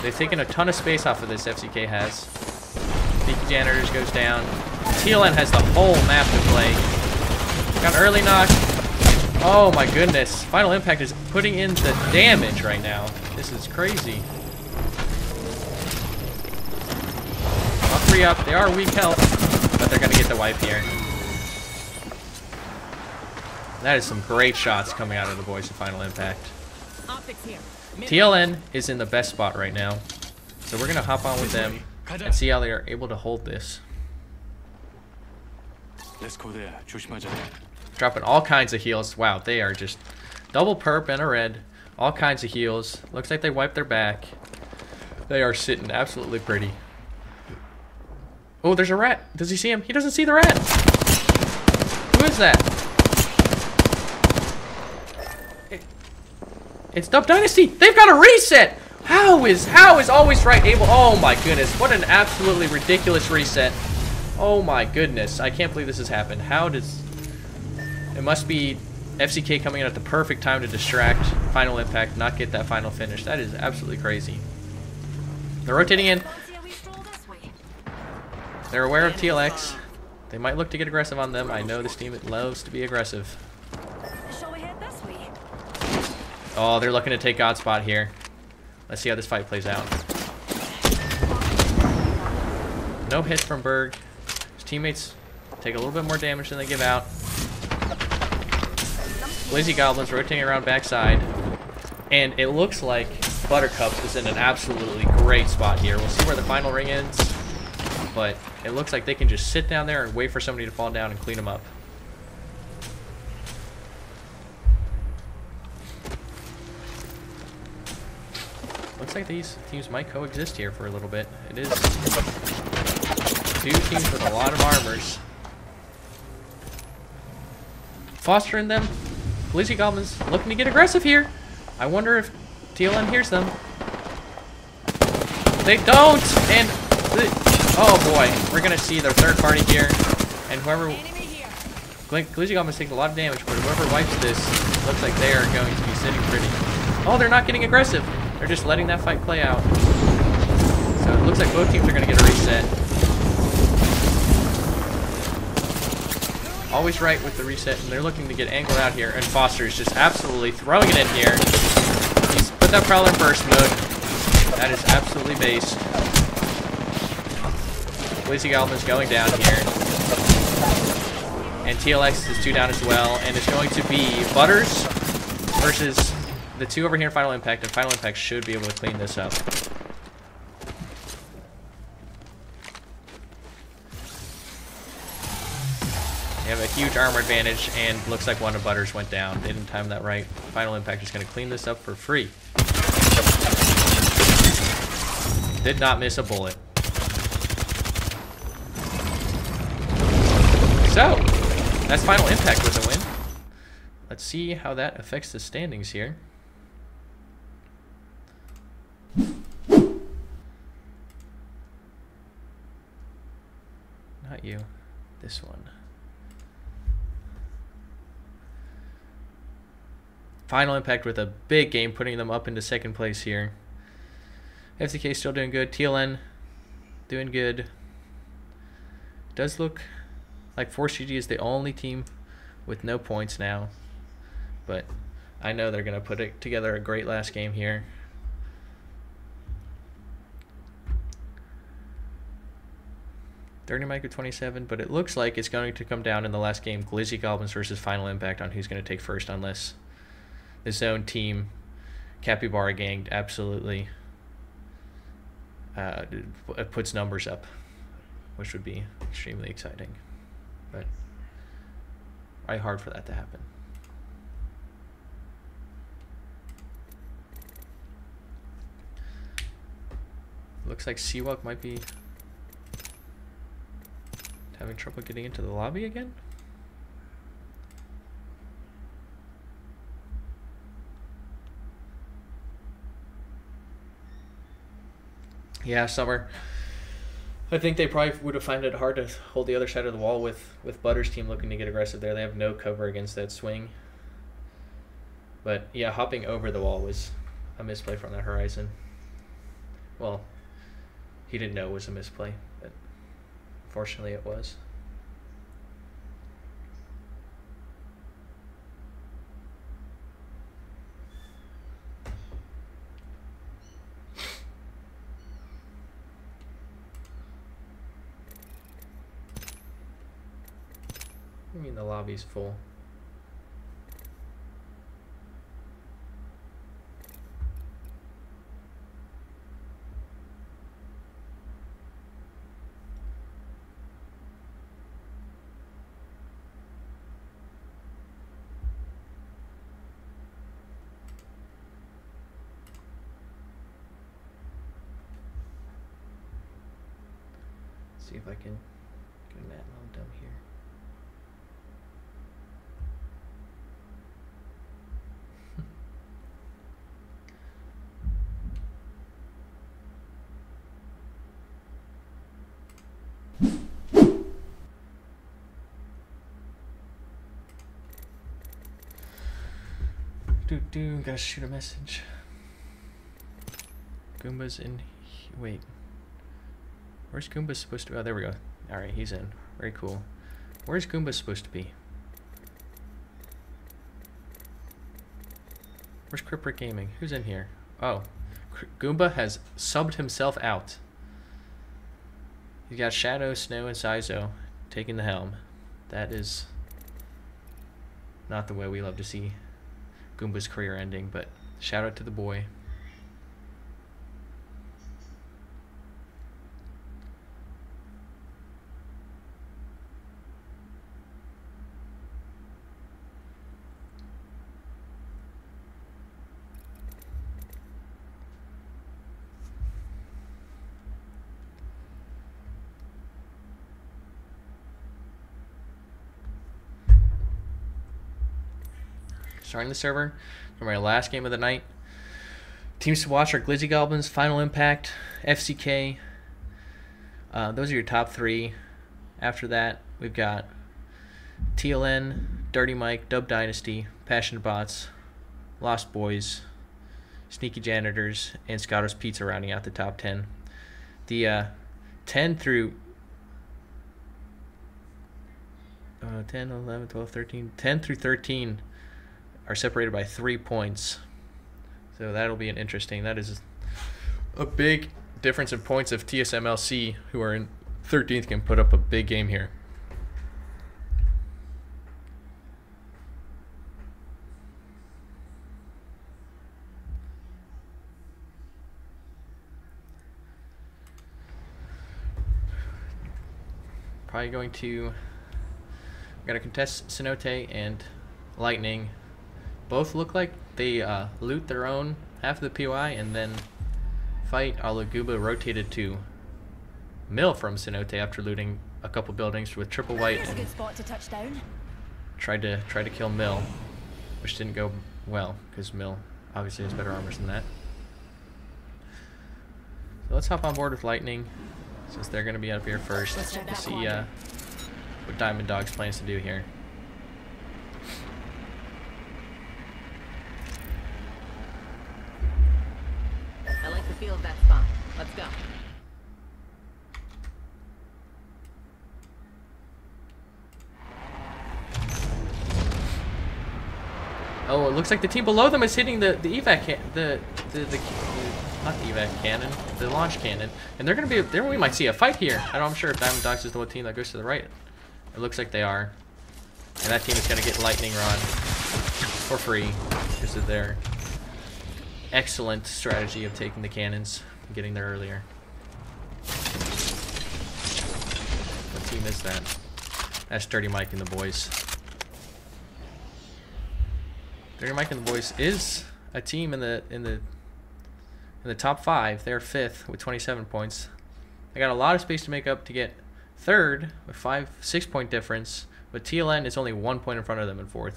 They've taken a ton of space off of this, FCK has. Peaky Janitors goes down. TLN has the whole map to play. Got an early knock. Oh my goodness. Final Impact is putting in the damage right now. This is crazy. All 3 up. They are weak health, but they're going to get the wipe here. That is some great shots coming out of the boys of Final Impact. Optics here. TLN is in the best spot right now, so we're going to hop on with them and see how they are able to hold this. Let's go there. Dropping all kinds of heals. Wow, they are just double perp and a red. All kinds of heals. Looks like they wiped their back. They are sitting absolutely pretty. Oh, there's a rat. Does he see him? He doesn't see the rat. Who is that? It's Dub Dynasty. They've got a reset. How is Always Right able? Oh my goodness! What an absolutely ridiculous reset. Oh my goodness! I can't believe this has happened. How does? It must be FCK coming in at the perfect time to distract Final Impact, not get that final finish. That is absolutely crazy. They're rotating in. They're aware of TLX. They might look to get aggressive on them. I know this team loves to be aggressive. Shall we head this way? Oh, they're looking to take Godspot here. Let's see how this fight plays out. No hits from Berg. His teammates take a little bit more damage than they give out. Blazzy Goblins rotating around backside. And it looks like Buttercups is in an absolutely great spot here. We'll see where the final ring ends. But it looks like they can just sit down there and wait for somebody to fall down and clean them up. Looks like these teams might coexist here for a little bit. It is 2 teams with a lot of armors. Foster in them. Blizzy Goblins looking to get aggressive here. I wonder if TLN hears them. They don't! And oh boy, we're gonna see their third party here. And whoever... Glizzy Goblins taking a lot of damage, but whoever wipes this looks like they are going to be sitting pretty. Oh, they're not getting aggressive. They're just letting that fight play out. So it looks like both teams are going to get a reset. Always right with the reset, and they're looking to get angled out here, and Foster is just absolutely throwing it in here. He's put that Prowler in burst mode. That is absolutely based. Glizzy Goblin's going down here. And TLX is 2 down as well, and it's going to be Butters versus the 2 over here in Final Impact, and Final Impact should be able to clean this up. They have a huge armor advantage, and looks like one of Butters went down. They didn't time that right. Final Impact is going to clean this up for free. Did not miss a bullet. So, that's Final Impact with a win. Let's see how that affects the standings here. Not you. This one. Final Impact with a big game, putting them up into 2nd place here. FCK still doing good. TLN doing good. Does look like Force GG is the only team with no points now. But I know they're going to put together a great last game here. Dirty Mike with 27, but it looks like it's going to come down in the last game. Glizzy Goblins versus Final Impact on who's going to take first, unless the zone team, Capybara Gang, absolutely puts numbers up, which would be extremely exciting. But probably hard for that to happen. Looks like Seawalk might be having trouble getting into the lobby again. Yeah, Summer. I think they probably would have found it hard to hold the other side of the wall with Butters' team looking to get aggressive there. They have no cover against that swing. But yeah, hopping over the wall was a misplay from that Horizon. Well, he didn't know it was a misplay, but fortunately it was. I mean, the lobby's full. See if I can get Matt Londum here. Gotta shoot a message. Goomba's in. Wait. Where's Goomba supposed to be? Oh, there we go. Alright, he's in. Very cool. Where's Goomba supposed to be? Where's Criprick Gaming? Who's in here? Oh. Goomba has subbed himself out. He's got Shadow, Snow, and Saizo taking the helm. That is not the way we love to see Goomba's career ending, but shout out to the boy. Starting the server for my last game of the night. Teams to watch are Glizzy Goblins, Final Impact, FCK. Those are your top 3. After that, we've got TLN, Dirty Mike, Dub Dynasty, Passionate Bots, Lost Boys, Sneaky Janitors, and Scotto's Pizza rounding out the top 10. The 10 through 10, 11, 12, 13, 10 through 13 are separated by 3 points. So that'll be an interesting. That is a big difference in points if TSMLC, who are in 13th, can put up a big game here. Probably going to, we're going to contest Cenote and Lightning. Both look like they loot their own half of the POI and then fight. Alaguba rotated to Mill from Cenote after looting a couple buildings with triple white Here's a and good spot to touch down. tried to kill Mill, which didn't go well because Mill obviously has better armors than that. So let's hop on board with Lightning since they're going to be up here first. Let's check that See quadrant. what Diamond Dogs plans to do here. I like the feel of that spot. Let's go. Oh, it looks like the team below them is hitting the evac not the evac cannon, the launch cannon, and they're gonna be there. We might see a fight here. I'm sure if Diamond Dogs is the one team that goes to the right. It looks like they are, and that team is gonna get Lightning Rod for free because of their excellent strategy of taking the cannons and getting there earlier. What team is that? That's Dirty Mike and the boys. Dirty Mike and the boys is a team in the top 5. They're 5th with 27 points. They got a lot of space to make up to get 3rd with 6 point difference, but TLN is only 1 point in front of them in 4th.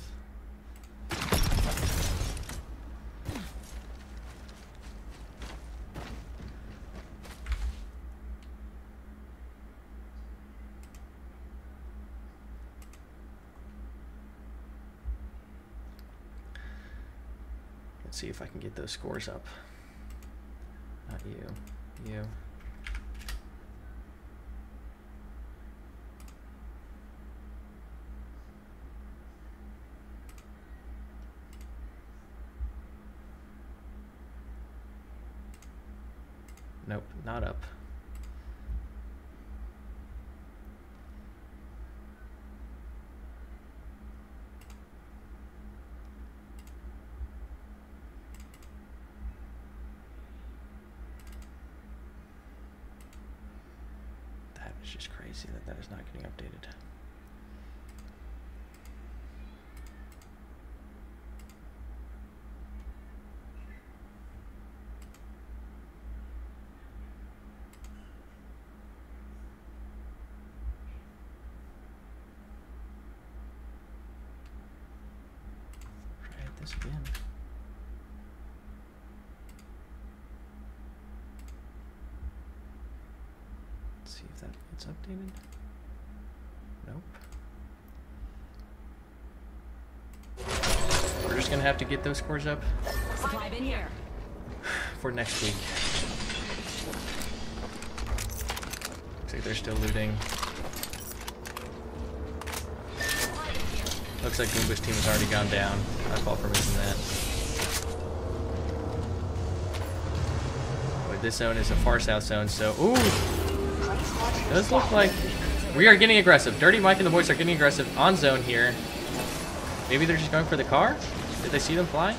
Let's see if I can get those scores up. Not you. You. Nope, not up. It's just crazy that that is not getting updated. Try this again. See if that gets updated. Nope. We're just gonna have to get those scores up Supply bin here. for next week. Looks like they're still looting. Looks like Goomba's team has already gone down. My fault for missing that. But this zone is a far south zone, so ooh! Does look like we are getting aggressive. Dirty Mike and the boys are getting aggressive on zone here. Maybe they're just going for the car? Did they see them fly?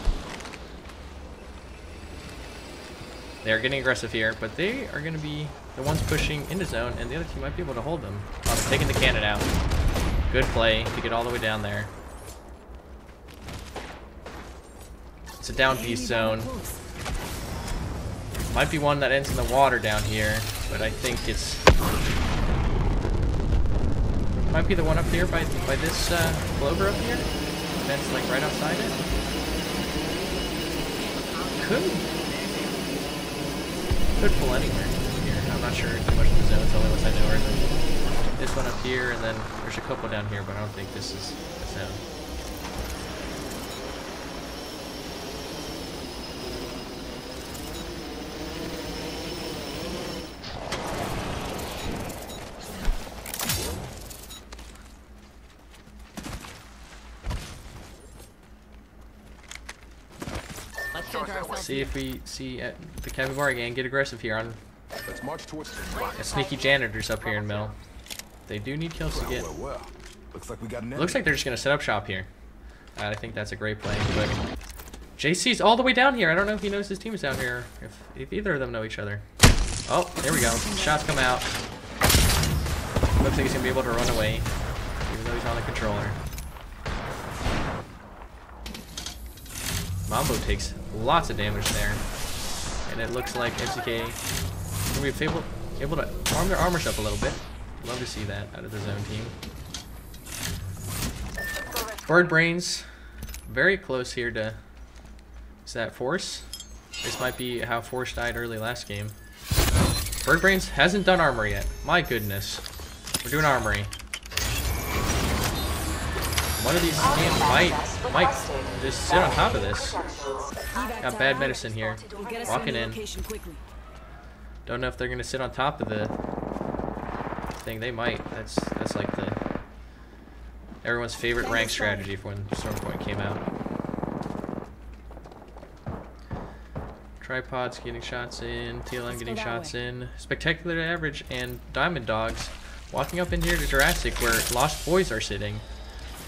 They are getting aggressive here, but they are going to be the ones pushing into zone, and the other team might be able to hold them. Oh, they're taking the cannon out. Good play to get all the way down there. It's a down beast zone. Might be one that ends in the water down here, but I think it's... Might be the one up here by this clover up here. That's like right outside it. Could pull anywhere here. I'm not sure too much of the zones, only ones I know are this one up here, and then there's a couple down here, but I don't think this is a zone. Let's center ourselves. See if we see the Capybara gang get aggressive here on Let's march towards a sneaky janitors up here in middle. They do need kills to get. well. Looks like we got an enemy. Looks like they're just gonna set up shop here. I think that's a great play. But JC's all the way down here. I don't know if he knows his team's down here. If either of them know each other. Oh, there we go. Shots come out. Looks like he's gonna be able to run away, even though he's on the controller. Mambo takes lots of damage there, and it looks like MCK will be able to arm their armors up a little bit. Love to see that out of the zone team. Bird Brains, very close here to. Is that Force? This might be how Force died early last game. Bird Brains hasn't done armor yet. My goodness, we're doing armory. One of these teams might just sit on top of this. Got bad medicine here. Walking in. Don't know if they're gonna sit on top of the thing. They might. That's like the everyone's favorite rank strategy for when Stormpoint came out. Tripods getting shots in. TLM getting shots in. Spectacular Average and Diamond Dogs walking up in here to Jurassic where Lost Boys are sitting.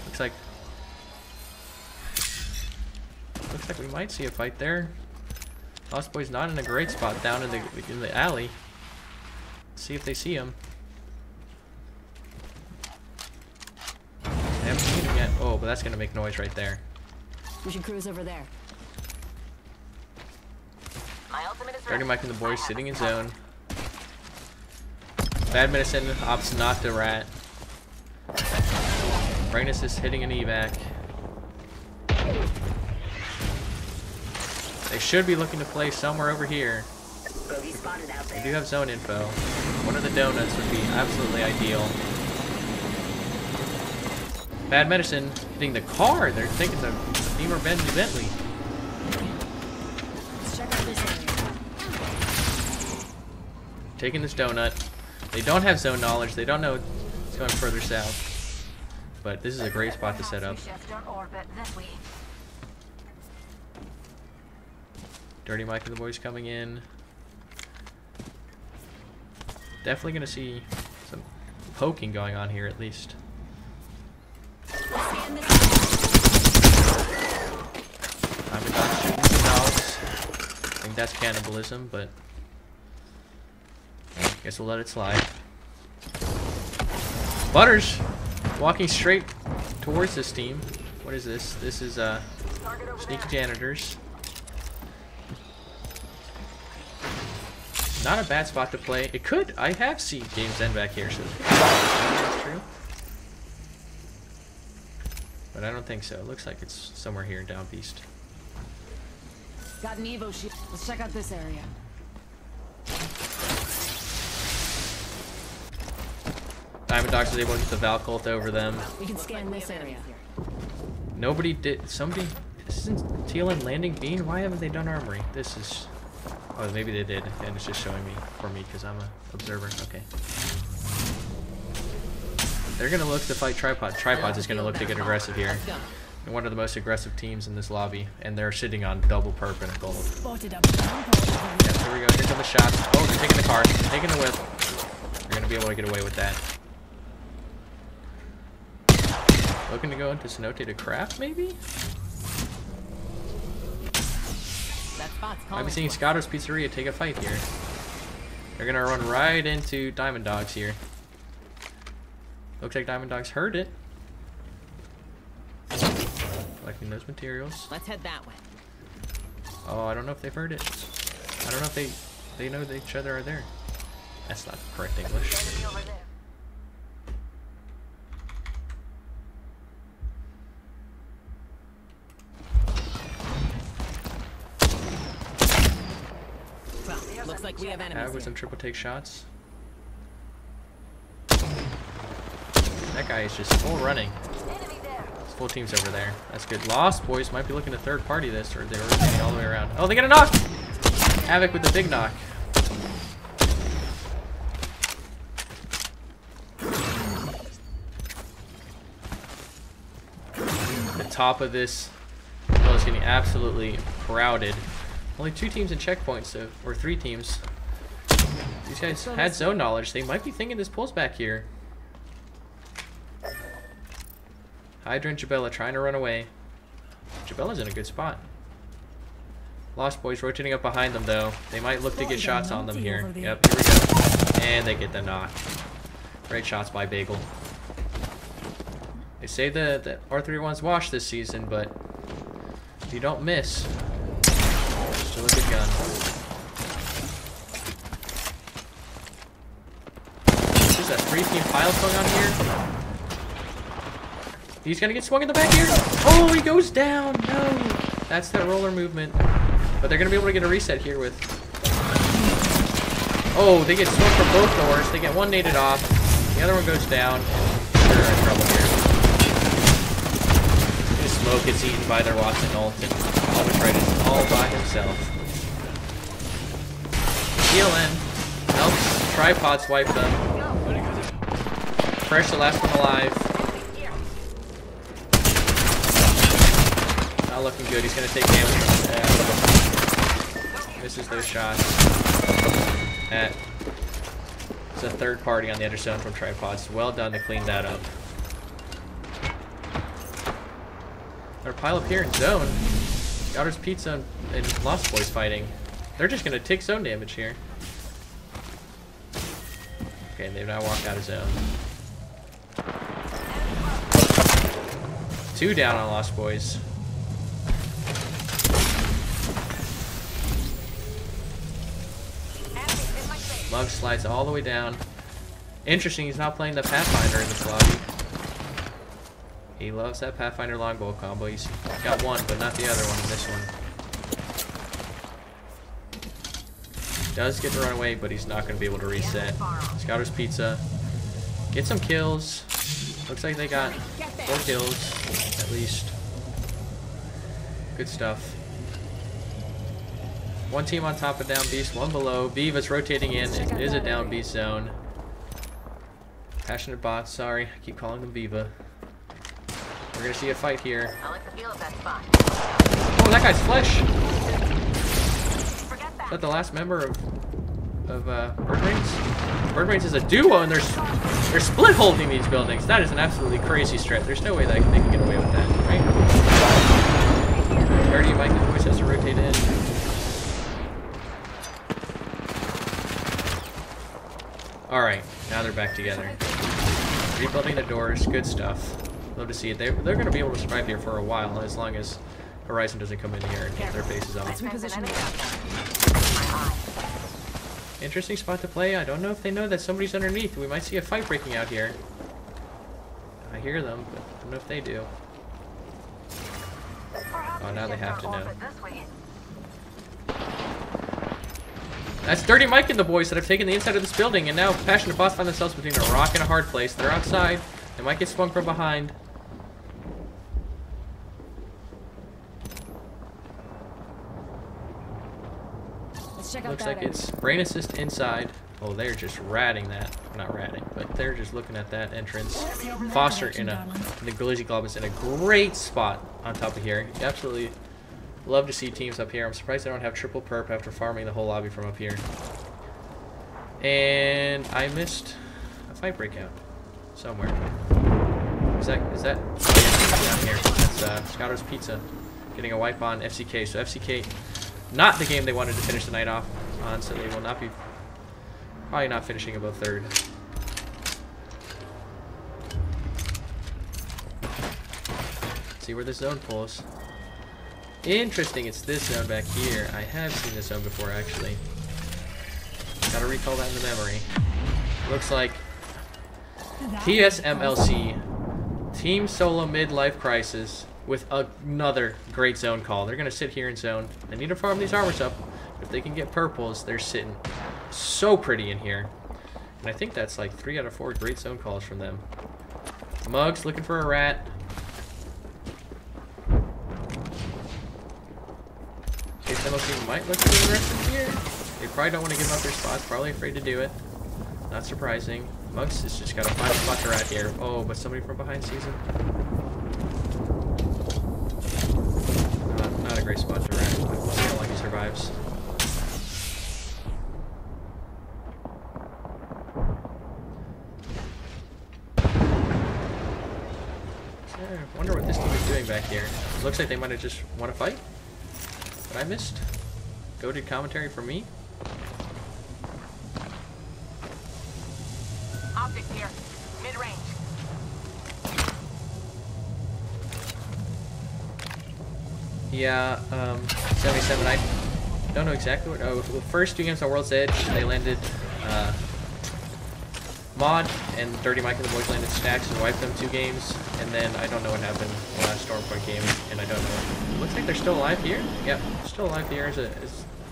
Looks like we might see a fight there. Lost Boy's not in a great spot down in the alley. Let's see if they see him. They haven't seen him yet. Oh, but that's gonna make noise right there. We should cruise over there. My ultimate is Dirty ready. Mike and the boys sitting in zone. Bad medicine opts not to rat. Brightness is hitting an evac. They should be looking to play somewhere over here. They do have zone info. One of the donuts would be absolutely ideal. Bad medicine hitting the car. They're thinking the Beamer Bentley. Let's check out this area. Taking this donut. They don't have zone knowledge. They don't know it's going further south. But this is a great spot to set up. Dirty Mike and the boys coming in. Definitely going to see some poking going on here at least. Scan this I'm about shooting some dogs. I think that's cannibalism, but I guess we'll let it slide. Butters walking straight towards this team. What is this? This is Sneaky Janitors. Not a bad spot to play. It could. I have seen games end back here, so that's true. But I don't think so. It looks like it's somewhere here down beast. Got an Evo shield. Let's check out this area. Diamond Dogs was able to get the Valcult over them. We can scan this area. Nobody did. Somebody. This isn't TLN landing bean. Why haven't they done armory? This is. Oh, maybe they did, and it's just showing me for me because I'm an observer. Okay. They're gonna look to fight Tripod. Tripod's is gonna look to get aggressive here. And one of the most aggressive teams in this lobby, and they're sitting on double perp and a gold. Spotted up. Yeah, here we go. Here come the shots. Oh, they're taking the car. Taking the whip. They're gonna be able to get away with that. Looking to go into Cenote to craft, maybe? That spot's Might calling be seeing for us. Scotto's Pizzeria take a fight here. They're gonna run right into Diamond Dogs here. Looks like Diamond Dogs heard it. Collecting those materials. Let's head that way. Oh, I don't know if they've heard it. I don't know if they know that each other are there. That's not correct English. Well, looks like we have enemies With some here. triple take shots. That guy is just full running. His full team's over there. That's good. Lost Boys might be looking to third party this, or they're rotating all the way around. Oh, they get a knock! Havoc with the big knock. The top of this hill is getting absolutely crowded. Only 2 teams in checkpoints, so, or 3 teams. These guys had zone knowledge. They might be thinking this pulls back here. Hydra and Jabella trying to run away. Jabella's in a good spot. Lost Boys rotating up behind them, though. They might look to get shots on them here. Yep, here we go. And they get the knock. Great shots by Bagel. They say the R31's washed this season, but if you don't miss, still a good gun. There's a 3-team pile going on here. He's gonna get swung in the back here. Oh, he goes down. No, that's that roller movement. But they're gonna be able to get a reset here with. Oh, they get swung from both doors. They get one naded off. The other one goes down. And they're in trouble here. His smoke gets eaten by their Watson ult, and Albatright is all by himself. CLN helps Tripod swipe them. Fresh, the last one alive. Not looking good. He's gonna take damage from that. Misses those shots. It's a third party on the other zone from Tripods. Well done to clean that up. Our pile up here in zone. Scouter's Pizza and Lost Boys fighting. They're just gonna take zone damage here. Okay, they've now walked out of zone. 2 down on Lost Boys. Mug slides all the way down. Interesting, he's not playing the Pathfinder in this lobby. He loves that Pathfinder longbow combo. He's got one, but not the other one in this one. Does get to run away, but he's not going to be able to reset. Scouter's Pizza. Get some kills. Looks like they got 4 kills, at least. Good stuff. 1 team on top of down beast, 1 below. Viva's rotating in. It is a down beast zone. Passionate bots, sorry. I keep calling them Viva. We're going to see a fight here. I like the feel of that spot. Oh, that guy's flesh! Is that the last member of Birdbrains? Birdbrains is a duo, and they're split holding these buildings. That is an absolutely crazy strat. There's no way that they can get away with that, right? Dirty Mike and Voice has to rotate in. Alright, now they're back together. Rebuilding the doors, good stuff. Love to see it. They're going to be able to survive here for a while, as long as Horizon doesn't come in here and get their faces off. Interesting spot to play. I don't know if they know that somebody's underneath. We might see a fight breaking out here. I hear them, but I don't know if they do. Oh, now they have to know. That's Dirty Mike and the boys that have taken the inside of this building, and now Passionate Bots find themselves between a rock and a hard place. They're outside. They might get swung from behind. Looks like it's Brain Assist inside. Oh, they're just ratting that. Not ratting, but they're just looking at that entrance. Foster in the Glizzy Glob is in a great spot on top of here. You absolutely love to see teams up here. I'm surprised they don't have triple perp after farming the whole lobby from up here. And I missed a fight breakout somewhere. Is that down here? That's Scouter's Pizza getting a wipe on FCK. So FCK, not the game they wanted to finish the night off on, so they will not be, probably not finishing above 3rd. See where this zone pulls. Interesting, it's this zone back here. I have seen this zone before, actually. Gotta recall that in the memory. Looks like TSMLC, Team Solo Midlife Crisis, with another great zone call. They're gonna sit here in zone. They need to farm these armors up. If they can get purples, they're sitting so pretty in here. And I think that's like 3 out of 4 great zone calls from them. Mugs looking for a rat. Case MLC might look to the rest of here. They probably don't want to give up their spots. Probably afraid to do it. Not surprising. Mugs has just got to find a spot to rat here. Oh, but somebody from behind sees him. Not a great spot to rat. We'll see how long he survives. I wonder what this team is doing back here. Looks like they might have just won a fight. But I missed. Goated commentary from me. Optics here. Mid-range. Yeah, 77. I don't know exactly what. Oh, the first 2 games on World's Edge, they landed Mod and Dirty Mike and the boys landed Stacks and wiped them 2 games. And then I don't know what happened the last Stormpoint game, and I don't know. Looks like they're still alive here. Yep, still alive here as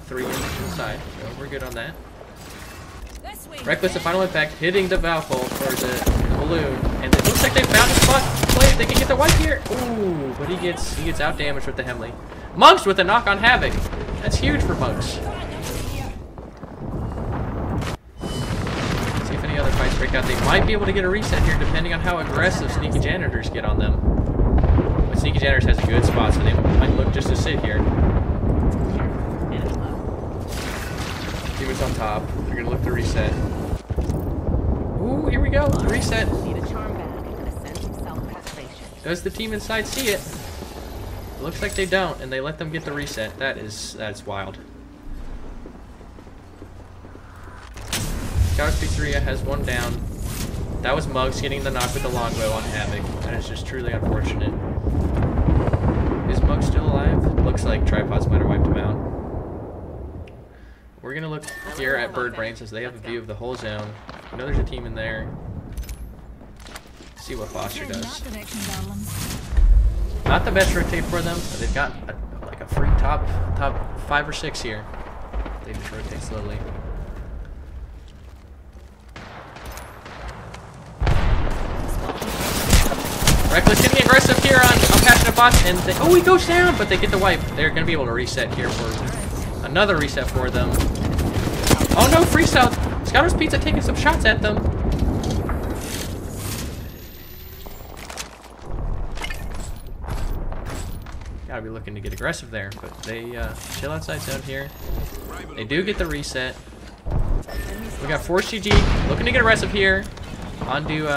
3 units inside, so we're good on that. This way. Reckless, the final impact, hitting the valve hole or the balloon, and it looks like they found a spot to play. They can get the wipe here. Ooh, but he gets out damaged with the Hemley. Monks with a knock on Havoc. That's huge for Monks. See if any other fights break out. They might be able to get a reset here, depending on how aggressive Sneaky Janitors get on them. But Sneaky Janitors has a good spot, so they might look just to sit here. Demons on top. They're gonna look to reset. Ooh, here we go. The reset. Need a charm bag and a sense of self-preservation. Does the team inside see it? Looks like they don't, and they let them get the reset. That's wild. Scouts Pizzeria has 1 down. That was Mugs getting the knock with the longbow on Havoc. That is just truly unfortunate. Is Mugs still alive? Looks like Tripods might have wiped him out. We're gonna look here at Bird Brain since they have a view of the whole zone. I know there's a team in there. See what Foster Heading does. that direction, darlings. Not the best rotate for them, but they've got like a free top 5 or 6 here. They just rotate slowly. Reckless getting aggressive here on Passionate Bots, and oh, he goes down, but they get the wipe. They're going to be able to reset here for another reset for them. Oh no, Freestyle! Scouter's Pizza taking some shots at them. Gotta be looking to get aggressive there, but they chill outside zone here. They do get the reset. We got Force GG looking to get aggressive here. Onto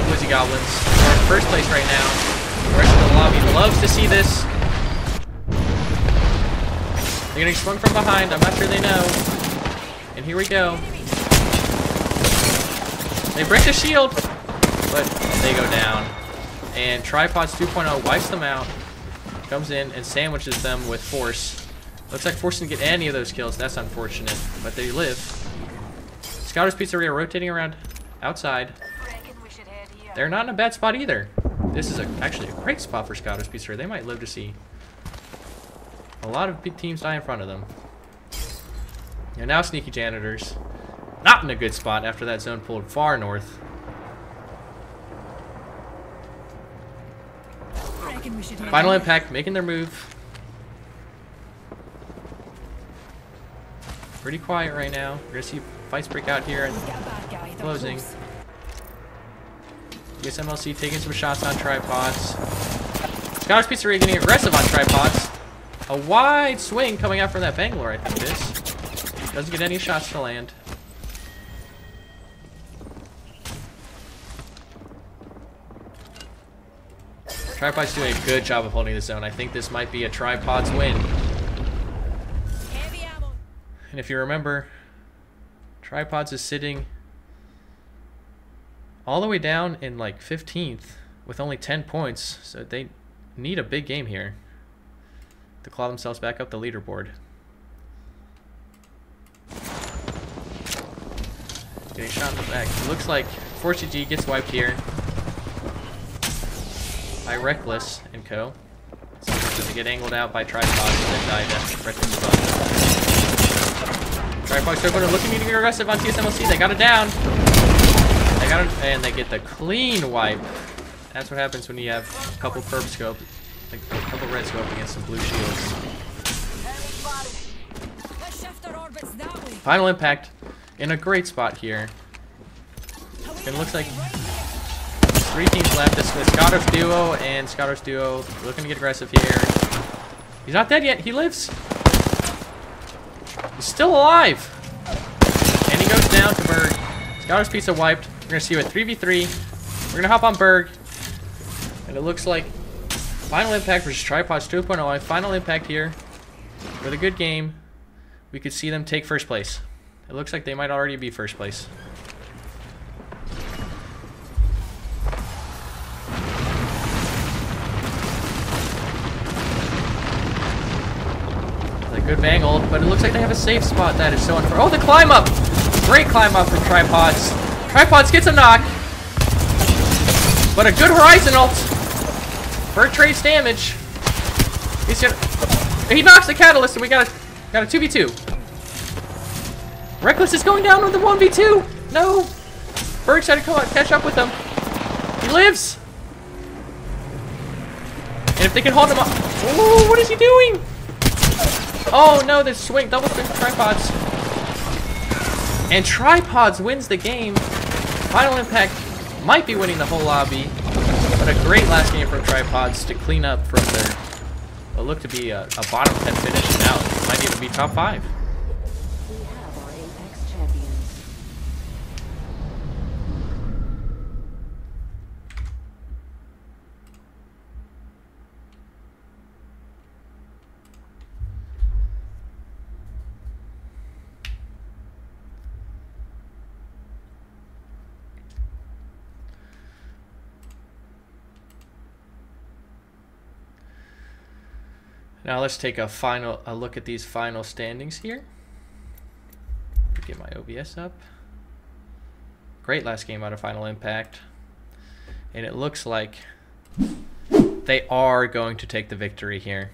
Wizzy Goblins. We're in first place right now. The rest of the lobby loves to see this. They're getting swung from behind. I'm not sure they know. And here we go. They break the shield, but they go down. And Tripods 2.0 wipes them out. Comes in and sandwiches them with Force. Looks like Force didn't get any of those kills. That's unfortunate, but they live. Scouter's Pizzeria rotating around outside. They're not in a bad spot either. This is actually a great spot for Scouter's Pizzeria. They might live to see a lot of big teams die in front of them. And now Sneaky Janitors. Not in a good spot after that zone pulled far north. Reckon we should head Final out. Impact making their move. Pretty quiet right now. We're gonna see fights break out here. We've got a bad guy. They're Closing. close. USMLC taking some shots on Tripods. Scouter's Pizzeria getting aggressive on Tripods. A wide swing coming out from that Bangalore, I think it is. Doesn't get any shots to land. Tripods doing a good job of holding the zone. I think this might be a Tripods win. Heavy ammo. And if you remember, Tripods is sitting all the way down in like 15th with only 10 points. So they need a big game here to claw themselves back up the leaderboard. Getting shot in the back. It looks like Force GG gets wiped here by Reckless and co. So they get angled out by Tripods and then die to Reckless above. Tripod still going to looking to get aggressive on TSMLC. They got it down. They got it, and they get the clean wipe. That's what happens when you have a couple perp scope, like a couple red scope against some blue shields. Let's shift our orbits that way. Final impact in a great spot here. It looks like 3 teams left. It's the Skatos duo, and Skatos duo looking to get aggressive here. He's not dead yet. He lives. He's still alive. And he goes down to Berg. Skatos Pizza wiped. We're going to see you at 3v3. We're going to hop on Berg. And it looks like Final Impact versus Tripods 2.0. Final Impact here with a good game. We could see them take first place. It looks like they might already be first place. A good angle, but it looks like they have a safe spot. That is so unfair. Oh, the climb up! Great climb up from Tripods. Tripods gets a knock. But a good Horizon ult. Berg trades damage. He knocks the Catalyst, and we got a 2v2. Reckless is going down with the 1v2. No. Berg's trying to catch up with him. He lives. And if they can hold him up. Oh, what is he doing? Oh no, the swing, double swing for Tripods. And Tripods wins the game. Final Impact might be winning the whole lobby. But a great last game from Tripods to clean up from their what looked to be a bottom 10 finish. Now it might even be top 5. We have our Apex champions. Now let's take a look at these final standings here. Get my OBS up. Great last game out of Final Impact. And it looks like they are going to take the victory here.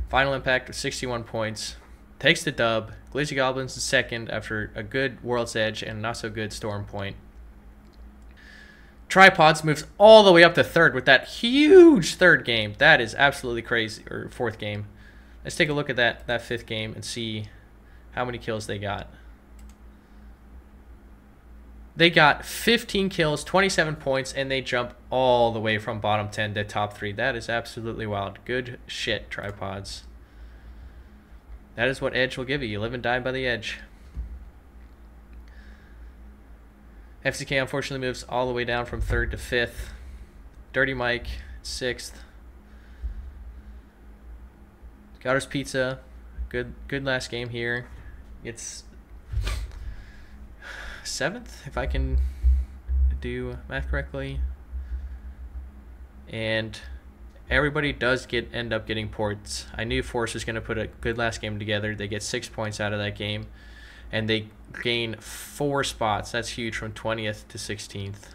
Final Impact with 61 points. Takes the dub. Glizzy Goblins is second after a good World's Edge and not so good Storm Point. Tripods moves all the way up to third with that huge third game. That is absolutely crazy. Or fourth game. Let's take a look at that fifth game and see how many kills they got. They got 15 kills, 27 points, and they jump all the way from bottom 10 to top 3. That is absolutely wild. Good shit, Tripods. That is what Edge will give you. You live and die by the Edge. FCK unfortunately moves all the way down from 3rd to 5th. Dirty Mike, 6th. Goddard's Pizza, good last game here. It's 7th, if I can do math correctly. And everybody does end up getting ports. I knew Force was going to put a good last game together. They get 6 points out of that game. And they gain 4 spots. That's huge, from 20th to 16th.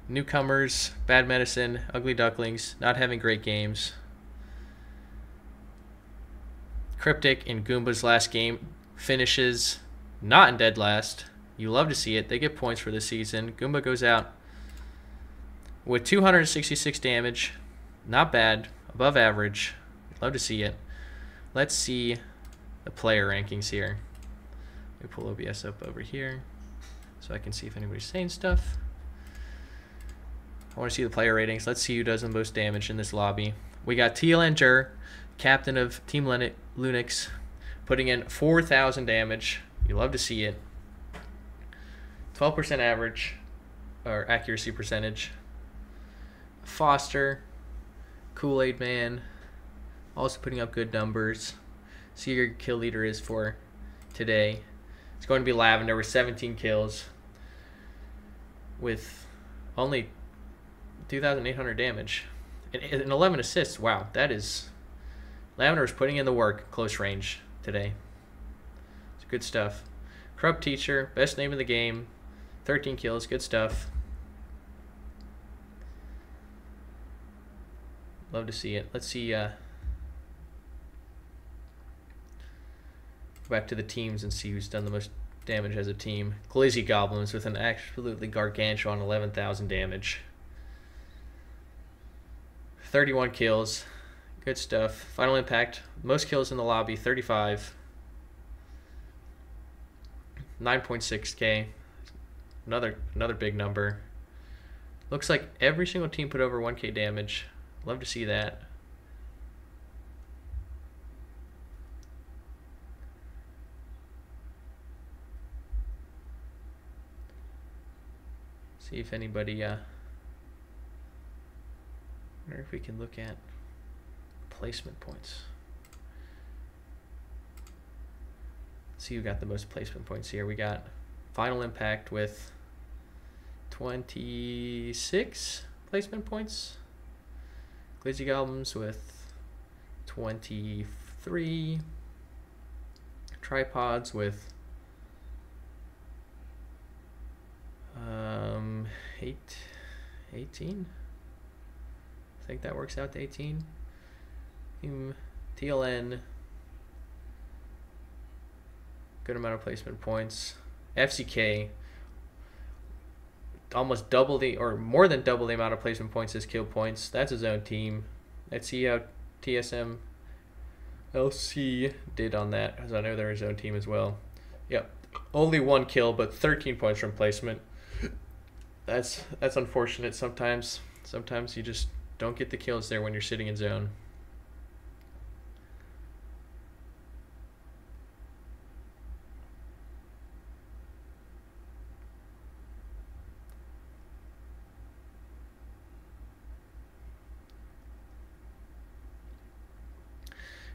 Newcomers, Bad Medicine, Ugly Ducklings, not having great games. Cryptic in Goomba's last game finishes not in dead last. You love to see it. They get points for this season. Goomba goes out with 266 damage. Not bad. Above average. Love to see it. Let's see the player rankings here. Let me pull OBS up over here so I can see if anybody's saying stuff. I want to see the player ratings. Let's see who does the most damage in this lobby. We got TLNJer, captain of Team Lunix, putting in 4,000 damage. You love to see it. 12% average, or accuracy percentage. Foster, Kool-Aid Man, also putting up good numbers. See who your kill leader is for today. It's going to be Lavender with 17 kills with only 2,800 damage and 11 assists. Wow, that is... Lavender is putting in the work close range today. It's good stuff. Corrupt Teacher, best name of the game. 13 kills, good stuff. Love to see it. Let's see back to the teams and see who's done the most damage as a team. Glizzy Goblins with an absolutely gargantuan 11,000 damage. 31 kills. Good stuff. Final Impact, most kills in the lobby, 35. 9.6k. Another big number. Looks like every single team put over 1k damage. Love to see that. See if anybody wonder if we can look at placement points. See who got the most placement points here. We got Final Impact with 26 placement points. Glizzy Goblins with 23. Tripods with 18. I think that works out to 18. TLN, good amount of placement points. FCK, almost double the, or more than double the amount of placement points as kill points. That's his own team. Let's see how TSM LC did on that, because I know they're his own team as well. Yep, only 1 kill, but 13 points from placement. That's unfortunate sometimes. Sometimes you just don't get the kills there when you're sitting in zone.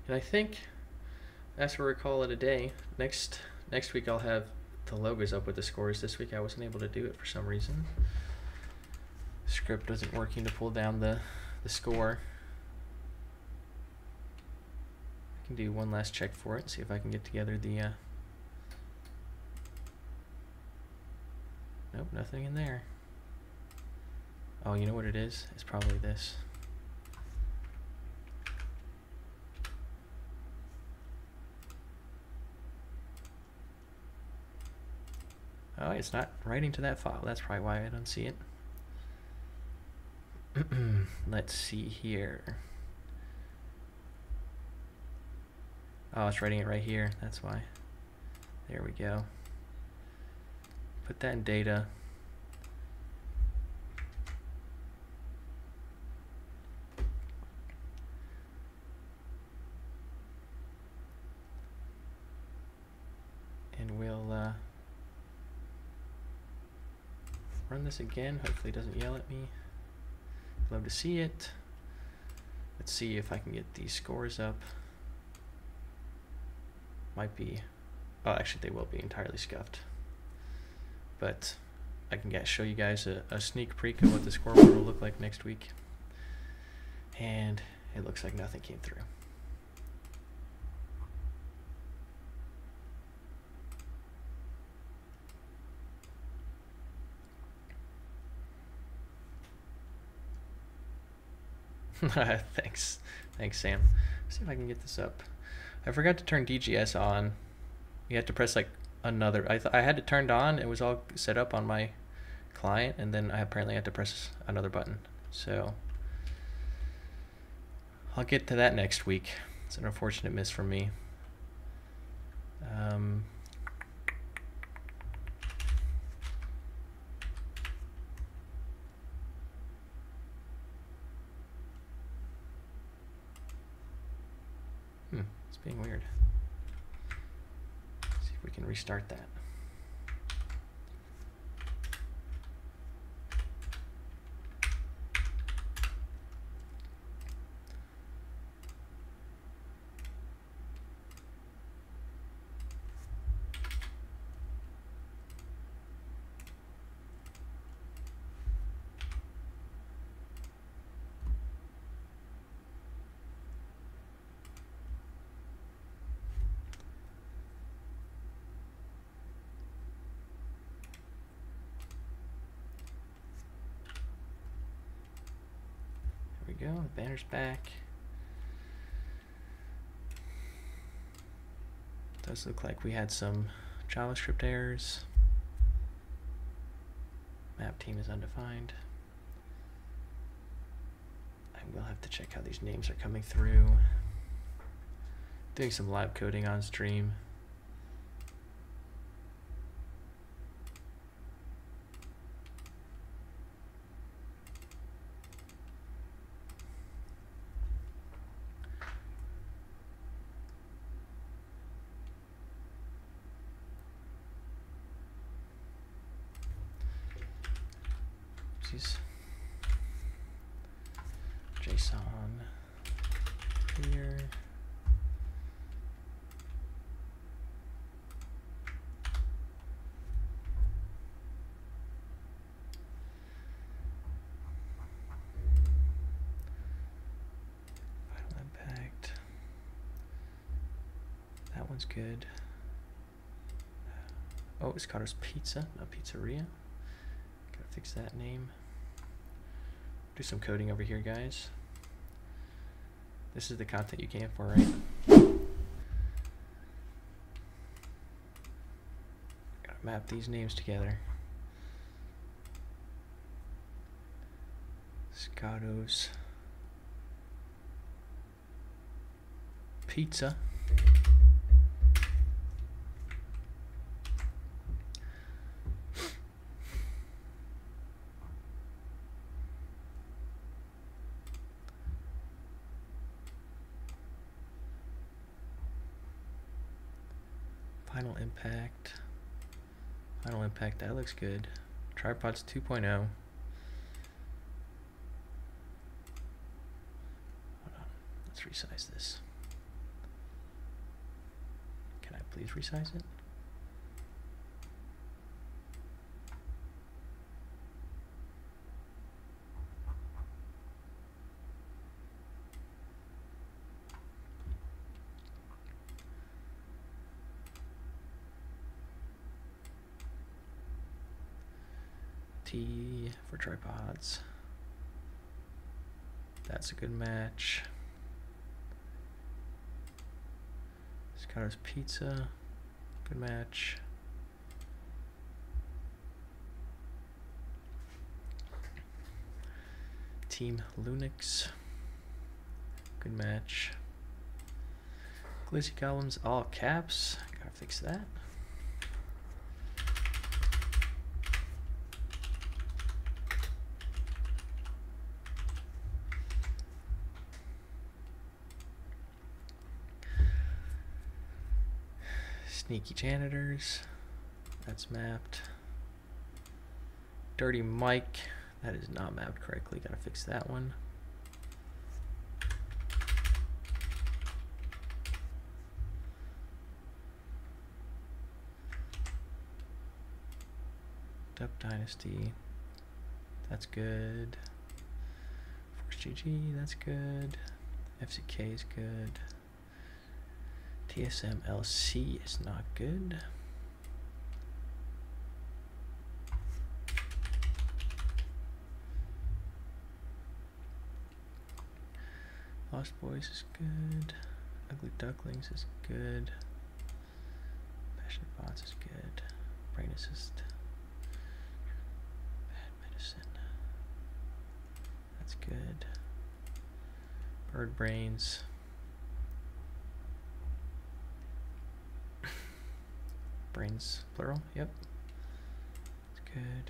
And I think that's where we call it a day. Next week I'll have the logos up with the scores. This week I wasn't able to do it for some reason. Script wasn't working to pull down the score. I can do one last check for it, see if I can get together the nope, nothing in there. Oh, you know what it is? It's probably this. Oh, it's not writing to that file. That's probably why I don't see it. Let's see here. Oh, it's writing it right here. That's why. There we go. Put that in data. And we'll run this again. Hopefully it doesn't yell at me. Love to see it. Let's see if I can get these scores up. Might be, oh, actually they will be entirely scuffed. But I can show you guys a sneak peek of what the scoreboard will look like next week. And it looks like nothing came through. Thanks, Sam. Let's see if I can get this up. I forgot to turn DGS on. You had to press like another. I had it turned on. It was all set up on my client, and then I apparently had to press another button. So I'll get to that next week. It's an unfortunate miss for me. It's being weird. Let's see if we can restart that. Go, the banner's back. Does look like we had some JavaScript errors. Map team is undefined. I will have to check how these names are coming through. Doing some live coding on stream. Oopsies. JSON here. Final impact. That one's good. Oh, it's Carter's Pizza, not Pizzeria. Gotta fix that name. Do some coding over here, guys. This is the content you came for, right? Gotta map these names together. Scotto's Pizza. Final impact. Final impact, that looks good. Tripods 2.0. Hold on, let's resize this. Can I please resize it? T for tripods. That's a good match. Scotto's Pizza, good match. Team Lunix, good match. Glizzy Golems, all caps, gotta fix that. Sneaky Janitors, that's mapped. Dirty Mike, that is not mapped correctly, gotta fix that one. Duck Dynasty, that's good. Force GG, that's good. FCK is good. TSM LC is not good. Lost Boys is good. Ugly Ducklings is good. Passionate Bots is good. Brain Assist. Bad Medicine. That's good. Bird Brains. Brains plural, yep. That's good.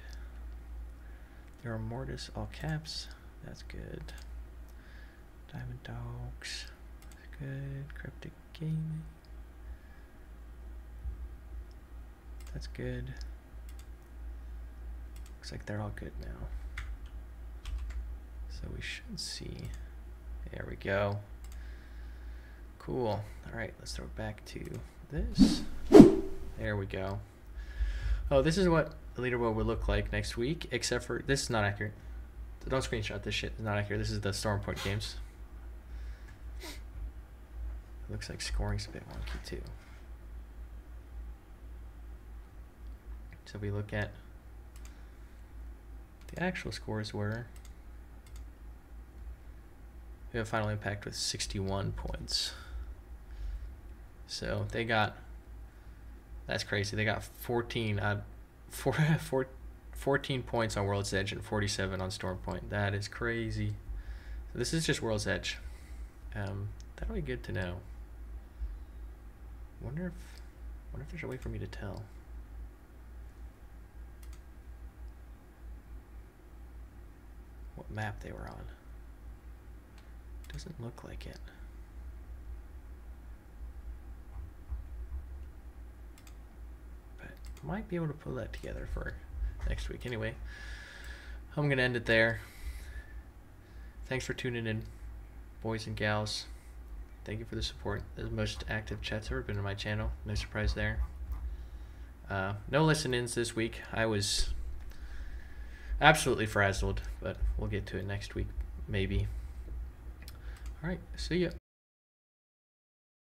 There are Mortis, all caps. That's good. Diamond Dogs. That's good. Cryptic Gaming. That's good. Looks like they're all good now. So we should see. There we go. Cool. Alright, let's throw it back to this. There we go. Oh, this is what the leaderboard would look like next week, except for this is not accurate. So don't screenshot this shit. It's not accurate. This is the Stormpoint games. It looks like scoring's a bit wonky too. So we look at the actual scores were. We have Final Impact with 61 points. So they got That's crazy. They got 14 points on World's Edge and 47 on Storm Point. That is crazy. So this is just World's Edge. That'll be good to know. Wonder if there's a way for me to tell. What map they were on. Doesn't look like it. But might be able to pull that together for next week. Anyway, I'm gonna end it there. Thanks for tuning in, boys and gals. Thank you for the support. The most active chat's ever been on my channel. No surprise there. No listen-ins this week. I was absolutely frazzled, but we'll get to it next week, maybe. All right, see ya.